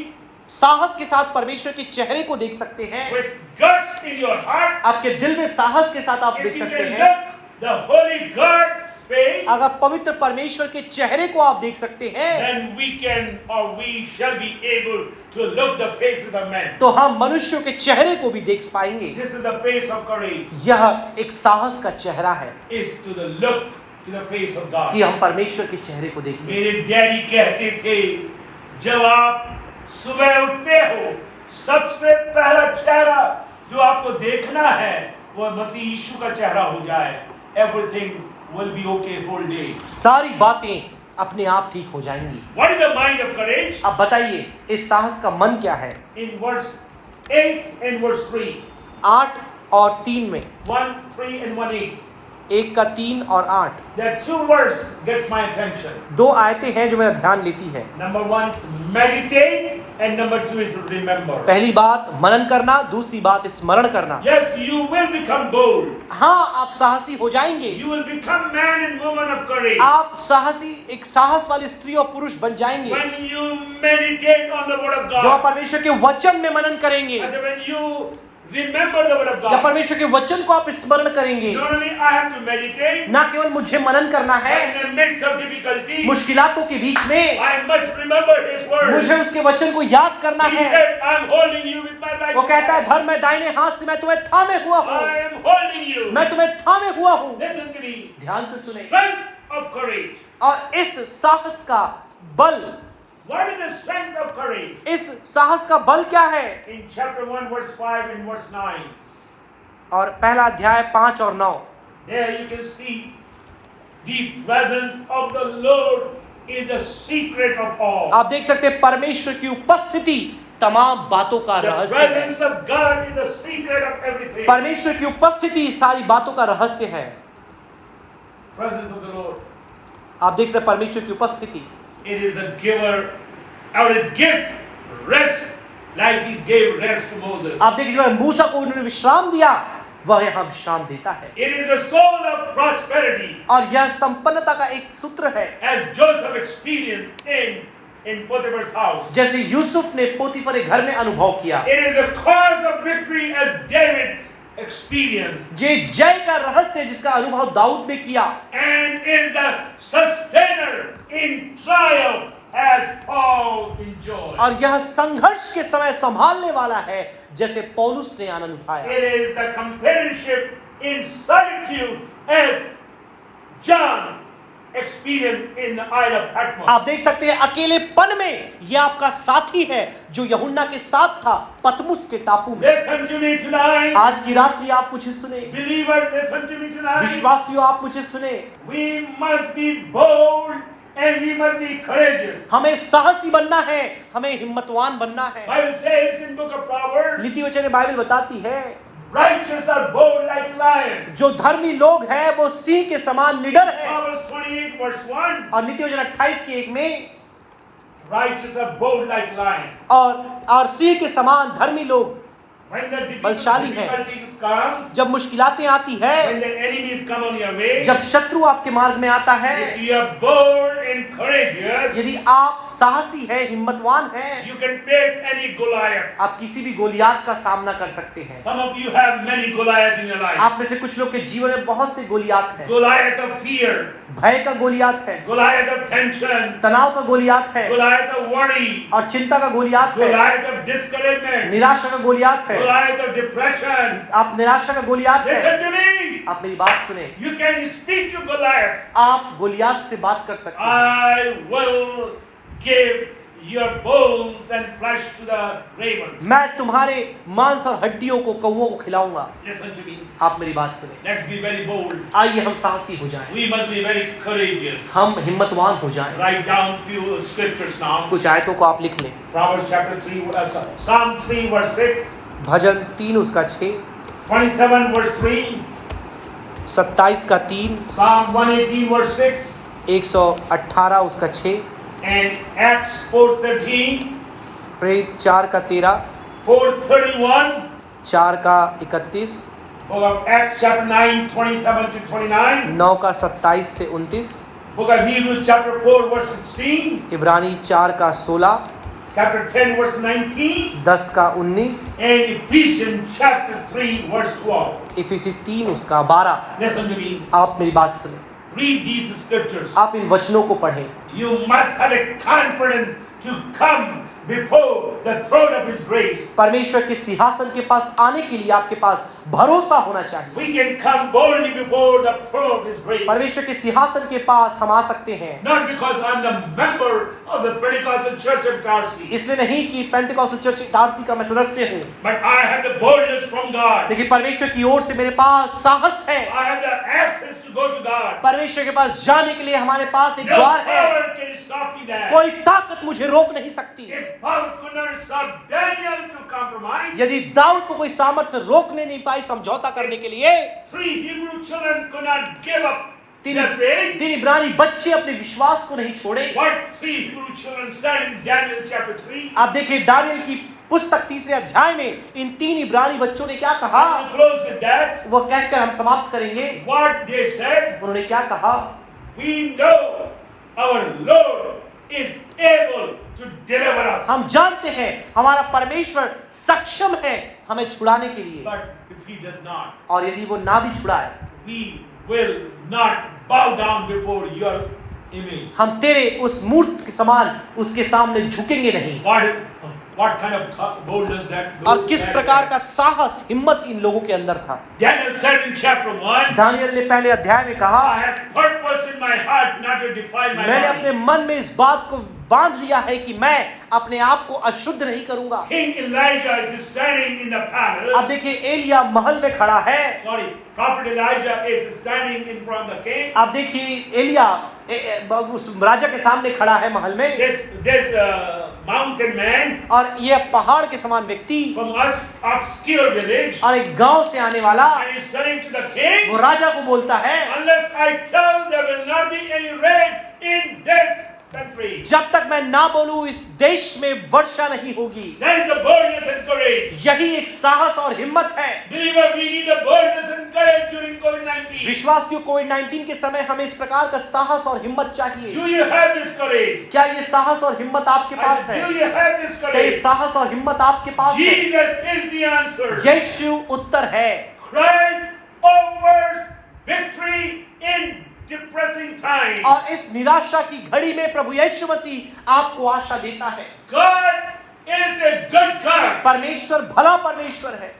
साहस के साथ परमेश्वर के चेहरे को देख सकते हैं, with guts in your heart, आपके दिल में साहस के साथ आप if देख you सकते can हैं, look the holy God's face, अगर पवित्र परमेश्वर के चेहरे को आप देख सकते हैं, then we can or we shall be able to look the faces of men. तो हम मनुष्यों के चेहरे को भी देख पाएंगे। This is the face of courage. यह एक साहस का चेहरा है Is to the look to the face of God. कि हम परमेश्वर के चेहरे को देखें। मेरे डैडी कहते थे, जब आप सुबह उठते हो, सबसे पहला चेहरा जो आपको देखना है वो मसीह यीशु का चेहरा हो जाए। Everything will be okay whole day. सारी बातें अपने आप ठीक हो जाएंगी। What is the mind of courage? अब बताइए इस साहस का मन क्या है? In verse 8 and verse 3. 8 और 3 में, 1, 3 and 1, 8. 1 का 3 और 8, There are two words gets my attention. 2 आयतें हैं जो मेरा ध्यान लेती है। Number 1 is meditate and number 2 is remember. पहली बात मनन करना, दूसरी बात स्मरण करना। Yes, you will become bold. हाँ, आप साहसी हो जाएंगे। You will become man and woman of courage. आप साहसी, एक साहस वाली स्त्री और पुरुष बन जाएंगे When you meditate on the word of जब आप God. परमेश्वर के वचन में मनन करेंगे, And when you remember the word of जब God. परमेश्वर के वचन को आप स्मरण करेंगे, Not only I have to meditate, ना केवल मुझे मनन करना but है, in the midst of difficulty, मुश्किलातों के बीच में I must remember His word. मुझे उसके वचन को याद करना He है। said, I'm holding you with my right वो कहता है, hand. धर्म में दाहिने हाथ से मैं तुम्हें थामे हुआ हूँ, I am holding you. मैं तुम्हें थामे हुआ हूँ। Listen to me. ध्यान से सुने। Strength of courage. और इस साहस का बल, What is the strength of courage? इस साहस का बल क्या है? In chapter 1, verse 5 and verse 9, और पहला अध्याय 5 और 9, there you can see the presence of the Lord is the secret of all. आप देख सकते हैं परमेश्वर की उपस्थिति तमाम बातों का The रहस्य है। presence of God is the secret of everything. परमेश्वर की उपस्थिति सारी बातों का रहस्य है। Presence of the Lord. आप देख सकते हैं परमेश्वर की उपस्थिति, It is the giver, or it gives rest like He gave rest to Moses. आप देखिए मूसा को उन्होंने विश्राम दिया, वह यहाँ विश्राम देता है। It is the soul of prosperity, और यह संपन्नता का एक सूत्र है, as Joseph experienced in Potiphar's house. जैसे यूसुफ ने पोतीफर के घर में अनुभव किया। It is the cause of victory as David experienced. ये जय का रहस्य जिसका अनुभव दाऊद ने किया, And is the sustainer in trial as Paul enjoyed. और यह संघर्ष के समय संभालने वाला है जैसे पौलुस ने आनंद उठाया। It is the companionship in solitude as John experienced in the Isle of Patmos. आप देख सकते हैं अकेलेपन में यह आपका साथी है जो यूहन्ना के साथ था पतमुस के टापू में। Listen to me tonight. आज की रात्रि आप मुझे सुने, Believer, listen to me tonight. विश्वासियों आप मुझे सुने। We must be bold and we must be courageous. हमें साहसी बनना है, हमें हिम्मतवान बनना है। Bible says in book of Proverbs, नीति वचन में बाइबल बताती है, righteous are bold like lions. जो धर्मी लोग हैं वो सिंह के समान निडर है। Proverbs 28 verse 1, और नीति वचन 28 के 1 में, righteous are bold like lions. और सिंह के समान धर्मी लोग When the बलशाली है। difficulties comes, जब मुश्किलातें आती है, when the enemies come on your way, जब शत्रु आपके मार्ग में आता है, if you are bold and courageous, यदि आप साहसी है, हिम्मतवान है, you can face any Goliath. आप किसी भी गोलियात का सामना कर सकते हैं। Some of you have many Goliath in your life. आप में से कुछ लोग के जीवन में बहुत से गोलियात हैं। Goliath of fear, भय का गोलियात है, Goliath of tension, तनाव का गोलियात है, Goliath of worry, और चिंता का गोलियात है, Goliath of discouragement, निराशा का गोलियात है, Goliath of depression. आप निराशा का गोलियात है। Listen to me. आप मेरी बात सुने, You can speak to Goliath. आप गोलियात से बात कर सकते हैं। I will give your bones and flesh to the ravens. मैं तुम्हारे मांस और हड्डियों को कौवों को खिलाऊंगा। Listen to me. आप मेरी बात सुने, Let's be very bold. आइए हम साहसी हो जाएं, We must be very courageous. हम हिम्मतवान हो जाएं। Write down few scriptures now. कुछ आयतों को आप लिख लें। Proverbs chapter 3, Psalm 3 verse 6, भजन 3 उसका 6, 27 verse 3, 27 का 3, Psalm 118 verse 6, 118 उसका 6, and Acts 4:13, प्रेरित 4 का 13, 4:31, 4 का 31, book of Acts chapter 9 27 to 29, 9 का 27 से 29, book of Hebrews chapter 4 verse 16, इब्रानी 4 का 16, chapter 10 verse 19, 10 का 19, and Ephesians chapter 3 verse 12. इफिसी 3 उसका 12। Listen to me. आप मेरी बात सुने, Read these scriptures. आप इन वचनों को पढ़ें। You must have a confidence to come before the throne of His grace. परमेश्वर के सिंहासन के पास आने के लिए आपके पास भरोसा होना चाहिए। We can come boldly before the throne of His grace. परमेश्वर के सिंहासन के पास हम आ सकते हैं, Not because I'm the member of the Pentecostal Church of Tarsi, इसलिए नहीं कि पेंटिकॉस्टल चर्च टारसी का मैं सदस्य हूँ, but I have the boldness from God. लेकिन परमेश्वर की ओर से मेरे पास साहस है। I have the access to go to God. परमेश्वर के पास जाने के लिए हमारे पास एक No द्वार है। power can stop me there. कोई ताकत मुझे रोक नहीं सकती। If power could not stop Daniel to compromise, यदि दाऊद को कोई सामर्थ्य रोकने नहीं पाई समझौता करने के लिए, 3 Hebrew children could not give up तीन their faith. तीन इब्रानी बच्चे अपने विश्वास को नहीं छोड़े। What 3 Hebrew children said in Daniel chapter 3? आप देखिए दानियल की पुस्तक 3 अध्याय में इन 3 इब्रानी बच्चों ने क्या कहा, To close with that, वह कहकर हम समाप्त करेंगे। what they said, उन्होंने क्या कहा, we know our Lord is able to deliver us. हम जानते हैं हमारा परमेश्वर सक्षम है हमें छुड़ाने के लिए, But if He does not, और यदि वो ना भी छुड़ाए, we will not bow down before your image. हम तेरे उस मूर्त के समान उसके सामने झुकेंगे नहीं। What kind of boldness that और those किस guys प्रकार had. का साहस हिम्मत इन लोगों के अंदर था। Daniel said in chapter 1, Daniel ने पहले अध्याय में कहा, I have purpose in my heart not to defile my मैंने body. अपने मन में इस बात को बांध लिया है कि मैं अपने आप को अशुद्ध नहीं करूंगा। King Elijah is standing in the palace. अब देखिए एलिया महल में खड़ा है। Sorry, Prophet Elijah is standing in front of the king. आप देखिए एलिया उस राजा के सामने खड़ा है महल में, This mountain man और ये पहाड़ के समान व्यक्ति from us obscure village, और एक गांव से आने वाला and is telling to the king, वो राजा को बोलता है, unless I tell there will not be any rain in this country. जब तक मैं ना बोलूं इस देश में वर्षा नहीं होगी। That is the boldness and courage. यही एक साहस और हिम्मत है। Believer, we need the boldness and courage during COVID-19. विश्वासियों कोविड-19 के समय हमें इस प्रकार का साहस और हिम्मत चाहिए। Do you have this courage? क्या ये साहस और हिम्मत आपके पास है? Do you have this क्या ये courage? साहस और हिम्मत आपके पास है? Jesus is the answer. यीशु उत्तर है। Christ offers victory in depressing times. और इस निराशा की घड़ी में प्रभु यीशु मसीह आपको आशा देता है। God is a good God. परमेश्वर भला परमेश्वर है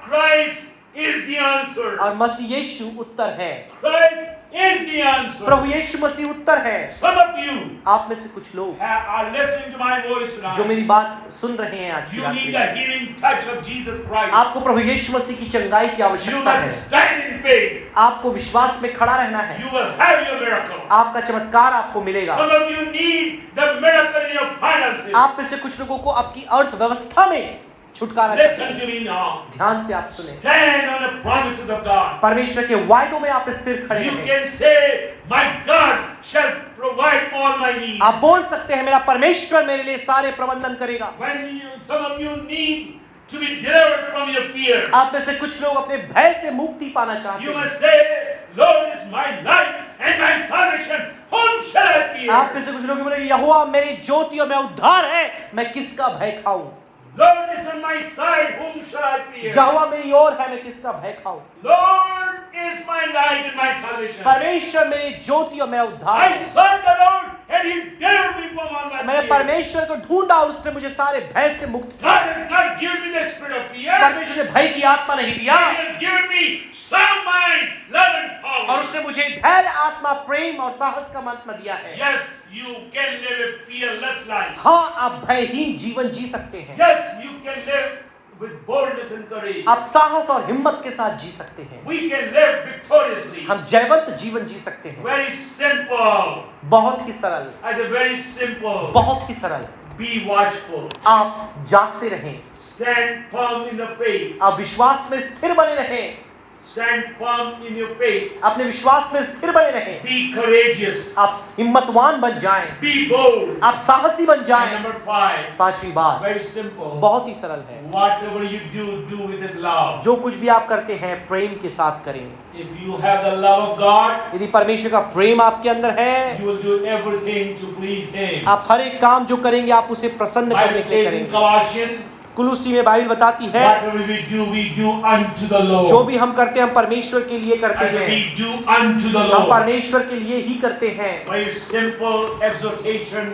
Christ is the answer. और मसीह यीशु उत्तर है। Christ is the answer. प्रभु यीशु मसीह उत्तर है। Some of you आप में से कुछ लोग are listening to my voice tonight. जो मेरी बात सुन रहे हैं आज की You रात need में, the healing touch of Jesus Christ. आपको प्रभु यीशु मसीह की चंगाई की You आवश्यकता है। must stand in faith. आपको विश्वास में खड़ा रहना है, you will have your miracle. आपका चमत्कार आपको मिलेगा। Some of you need the miracle in your finances. आप में से कुछ लोगों को आपकी अर्थव्यवस्था में छुटकारा Listen चाहिए। to me now. ध्यान से आप सुने, Stand on the promises of God. परमेश्वर के वायदों में आप स्थिर खड़े You हैं। can say, my God shall provide all my needs. आप बोल सकते हैं, मेरा परमेश्वर मेरे लिए सारे प्रबंधन करेगा। Some of you need to be delivered from your fear. आप में से कुछ लोग अपने भय से मुक्ति पाना चाहते You हैं। must say, Lord is my light and my salvation. Whom shall I fear? आप में से कुछ लोग बोलेंगे, यहोवा मेरी ज्योति और मेरा उद्धार है, मैं किसका भय खाऊं? Lord is on my side. Whom shall I fear? यहोवा मेरी ओर है, मैं किसका भय खाऊं? Lord is my light and my salvation. परमेश्वर मेरी ज्योति और मेरा उद्धार I है। sought the Lord and He delivered me from all my मैंने fear. परमेश्वर को ढूंढा और उसने मुझे सारे भय से मुक्त किया। God has not given me the spirit of fear. परमेश्वर ने भय की आत्मा नहीं दिया, He has given me sound mind, love and और power. उसने मुझे धैर्य, आत्मा, प्रेम और साहस का आत्मा दिया है। Yes, you can live a fearless life. हाँ, आप भयहीन जीवन जी सकते हैं। Yes, you can live with boldness and courage. आप साहस और हिम्मत के साथ जी सकते हैं। We can live victoriously. हम जयवंत जीवन जी सकते हैं। Very simple. बहुत ही सरल, I said very simple. बहुत ही सरल। Be watchful. आप जागते रहें, Stand firm in the faith. आप विश्वास में स्थिर बने रहें, Stand firm in your faith. अपने विश्वास में स्थिर बने रहें। Be courageous. आप हिम्मतवान बन जाएं, Be bold. आप साहसी बन And जाएं। number 5. पांचवी बात Very simple. बहुत ही सरल है, Whatever you do with it love. जो कुछ भी आप करते हैं प्रेम के साथ करें। If you have the love of God, यदि परमेश्वर का प्रेम आपके अंदर है, you will do everything to please Him. आप हर एक काम जो करेंगे आप उसे प्रसन्न करने Bible के लिए says in करेंगे। Colossians, कुलुसी में बाइबल बताती है, whatever we do unto the जो Lord. भी हम करते हैं हम परमेश्वर के लिए करते As हैं, we do unto the हम Lord. परमेश्वर के लिए ही करते हैं। Very simple exhortation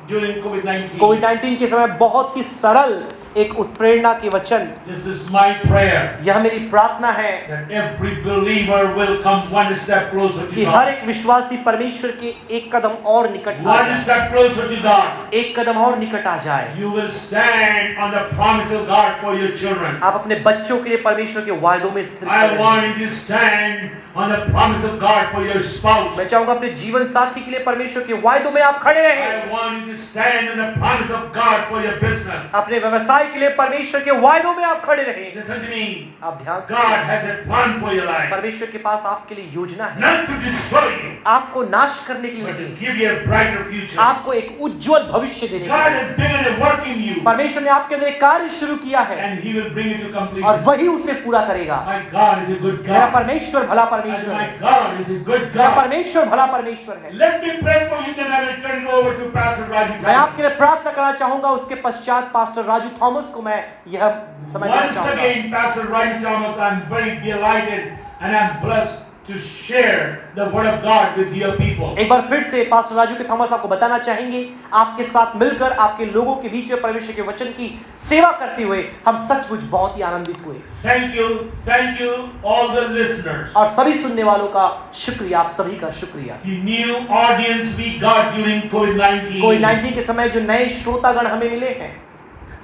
during COVID-19. कोविड-19 के समय बहुत ही सरल एक उत्प्रेरणा के वचन, This is my prayer यह मेरी प्रार्थना है that every believer will come one step closer to कि हर God. एक विश्वासी परमेश्वर के एक कदम और निकट आ One जाए, step closer to God. एक कदम और निकट आ जाए। You will stand on the promise of God for your children. आप अपने बच्चों के लिए परमेश्वर के वायदों में स्थिर I रहें। want you to stand on the promise of God for your spouse. मैं चाहूंगा अपने जीवन साथी के लिए परमेश्वर के वायदों में आप खड़े रहें। I want you to stand on the promise of God for your business. अपने व्यवसाय के लिए परमेश्वर के वायदों में आप खड़े रहें। Listen to me. आप ध्यान से God सुनिए। has a plan for your life. परमेश्वर के पास आपके लिए योजना है, Not to destroy you, आपको नाश करने के लिए but to नहीं, give you a brighter future. आपको एक उज्जवल भविष्य देने के God लिए। has begun a work in you, परमेश्वर ने आपके अंदर एक कार्य शुरू किया है and He will bring it to और completion. वही उसे पूरा करेगा। My God is a good मेरा God. परमेश्वर भला And परमेश्वर my है, God is a good मेरा God. परमेश्वर भला परमेश्वर है। Let me pray for you, then I will turn it over to Pastor Raju. मैं आपके लिए प्रार्थना करना चाहूंगा, उसके पश्चात पास्टर राजू थॉमस को मैं यह समय देना Once चाहूंगा। again, Pastor Raju Thomas, I'm very delighted and I'm blessed to share the word of God with your people. एक बार फिर से पास्टर राजू के थॉमस आपको बताना चाहेंगे, आपके साथ मिलकर आपके लोगों के बीच में परमेश्वर के वचन की सेवा करते हुए हम सचमुच बहुत ही आनंदित हुए। Thank you, all the listeners. और सभी सुनने वालों का शुक्रिया, आप सभी का शुक्रिया। The new audience we got during COVID-19. कोविड-19 के समय जो नए श्रोतागण हमें मिले हैं,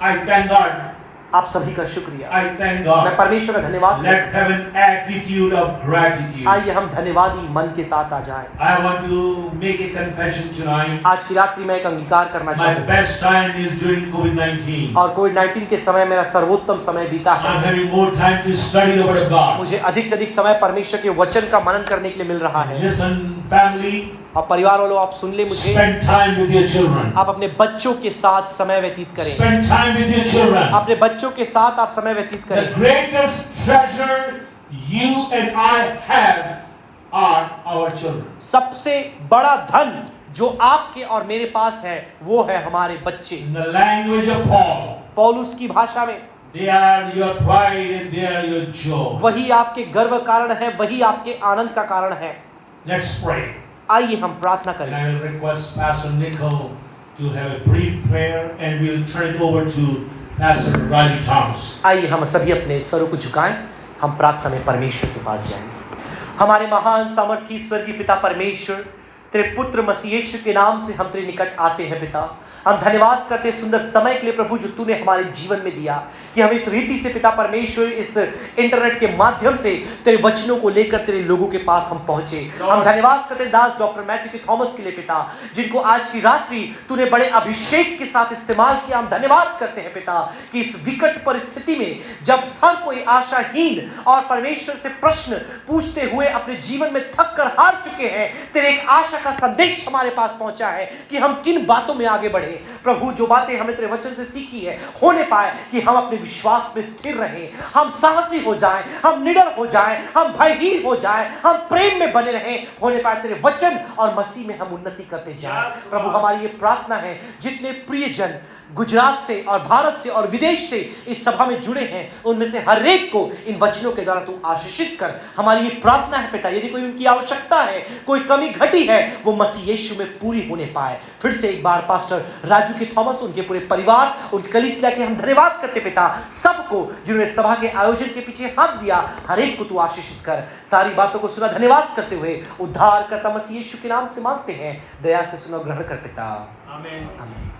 I thank God. आप सभी का शुक्रिया। I thank मैं God. परमेश्वर का धन्यवाद करता Let's have an attitude of gratitude. हूं। आइए हम धन्यवादी मन के साथ आ जाएं। I want to make a confession tonight. आज की रात्रि में एक अंगीकार करना My चाहूंगा best time is during COVID-19. और कोविड-19 के समय मेरा सर्वोत्तम समय बीता है। I'm having more time to study the word of God. मुझे अधिक से अधिक समय परमेश्वर के वचन का मनन करने के लिए मिल रहा है। Listen, family, और परिवार वालों, आप सुन ले मुझे, spend time with your children. आप अपने बच्चों के साथ समय व्यतीत करें। Spend time with your children. अपने बच्चों के साथ आप समय व्यतीत The करें। greatest treasure you and I have are our children. सबसे बड़ा धन जो आपके और मेरे पास है वो है हमारे बच्चे। In the language of Paul, पौलुस की भाषा में they are your pride and they are your joy. वही आपके गर्व कारण है, वही आपके आनंद का कारण है। Let's pray. आइए हम प्रार्थना And करें। I will request Pastor Nicole to have a brief prayer and we'll turn it over to Pastor Raju Thomas. आइए हम सभी अपने सरों को झुकाएं, हम प्रार्थना में परमेश्वर के पास जाएंगे। हमारे महान सामर्थी स्वर्गीय पिता परमेश्वर, तेरे पुत्र मसीह यीशु के नाम से हम तेरे निकट आते हैं पिता। हम धन्यवाद करते हैं सुंदर समय के लिए प्रभु जो तूने हमारे जीवन में दिया कि हम इस रीति से पिता परमेश्वर इस इंटरनेट के माध्यम से तेरे वचनों को लेकर तेरे लोगों के पास हम पहुंचे। हम धन्यवाद करते हैं दास डॉक्टर मैथ्यू के थॉमस के लिए पिता, जिनको आज की रात्रि तूने बड़े अभिषेक के साथ इस्तेमाल किया। हम धन्यवाद करते हैं पिता कि इस विकट परिस्थिति में जब हर कोई आशाहीन और परमेश्वर से प्रश्न पूछते हुए अपने जीवन में थक कर हार चुके हैं, तेरे एक आशा का संदेश हमारे पास पहुंचा है कि हम किन बातों में आगे बढ़े। प्रभु जो बातें हमने तेरे वचन से सीखी है होने पाए कि हम अपने विश्वास में स्थिर रहें, हम साहसी हो जाएं, हम निडर हो जाएं, हम भयहीन हो जाएं, हम प्रेम में बने रहें। होने पाए तेरे वचन और मसीह में हम उन्नति करते जाएं। प्रभु हमारी ये प्रार्थना है, जितने प्रियजन गुजरात से और भारत से और विदेश से इस सभा में जुड़े हैं उनमें से हर एक को इन वचनों के द्वारा तू आशीषित कर। हमारी ये प्रार्थना है पिता, यदि कोई उनकी आवश्यकता है, कोई कमी घटी है, वो मसीह यीशु में पूरी होने पाए। फिर से एक बार पास्टर राजू के थॉमस, उनके पूरे परिवार, उनकी कलीसिया के हम धन्यवाद करते पिता। सबको जिन्होंने सभा के आयोजन के पीछे हाथ दिया, हर एक को तू आशीषित कर। सारी बातों को सुना धन्यवाद करते हुए उद्धार करता मसीह यीशु के नाम से मांगते हैं, दया से सुनो, ग्रहण कर पिता, आमीन। आमीन।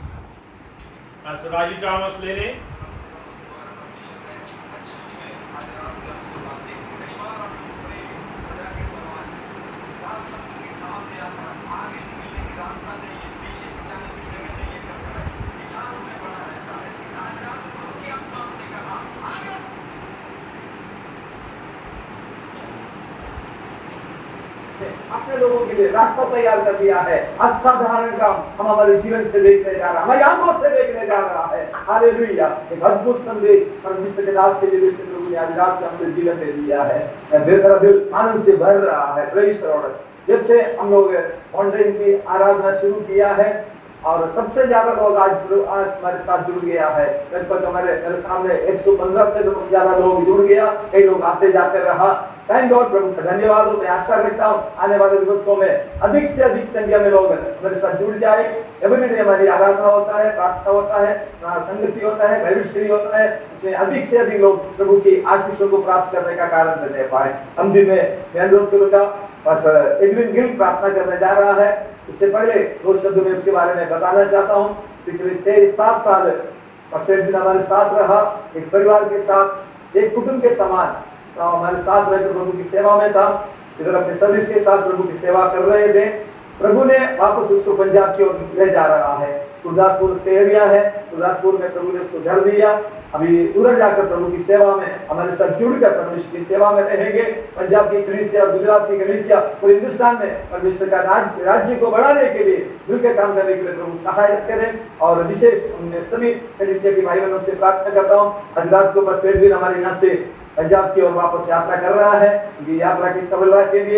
पास्टर राजू थॉमस ले लें। अपने लोगों के लिए रास्ता तैयार कर दिया है। असाधारण काम हम हमारे जीवन से देखने जा रहा है, हमारी आंखों से देखने जा रहा है। हालेलुया। एक अद्भुत संदेश परमेश्वर के दास के लिए प्रभु ने आज रात में अपने जीवन में दिया है। मेरा दिल आनंद से भर रहा है। Praise the Lord. जब से हम लोग ऑनलाइन की आराधना शुरू किया है और सबसे ज्यादा लोग आज हमारे साथ जुड़ गया है। लगभग मेरे सामने 115 से ज्यादा लोग जुड़ गया। कई लोग आते जाते रहा। थैंक गॉड, प्रभु का धन्यवाद हो। मैं आशा रखता हूँ आने वाले दिवसों में अधिक से अधिक संख्या में लोग मेरे साथ जुड़ जाए। एवरी हमारी आराधना होता है, प्रार्थना होता है, संगति होता है, भविष्य होता है, उसमें अधिक से अधिक लोग प्रभु की आशीषों को प्राप्त करने का कारण बने पाए। हम दिन में मैं अनुरोध करूंगा और एडविन गिल प्रार्थना करने जा रहा है। इससे पहले दो शब्दों में उसके बारे में बताना चाहता हूँ। पिछले 6-7 साल दिन हमारे साथ रहा, एक परिवार के साथ, एक कुटुंब के समान हमारे साथ रहकर प्रभु की सेवा में था। इधर अपने सर्विस के साथ प्रभु की सेवा कर रहे थे। प्रभु ने वापस उसको पंजाब की ओर ले जा रहा है। गुरदासपुर से एरिया है, गुरदासपुर में प्रभु ने उसको घर दिया। अभी उधर जाकर प्रभु की सेवा में हमारे साथ जुड़कर परमेश्वर की सेवा में रहेंगे। पंजाब की कलीसिया और गुजरात की कलीसिया पूरे हिंदुस्तान में परमेश्वर का राज्य को बढ़ाने के लिए मिलकर काम करने के लिए प्रभु सहायता करें। और विशेष सभी कलीसिया के भाई बहनों से प्रार्थना करता हूँ। आज रात को बस फिर भी हमारे यहाँ से पंजाब की ओर वापस यात्रा कर रहा है। ये यात्रा की सफलता के लिए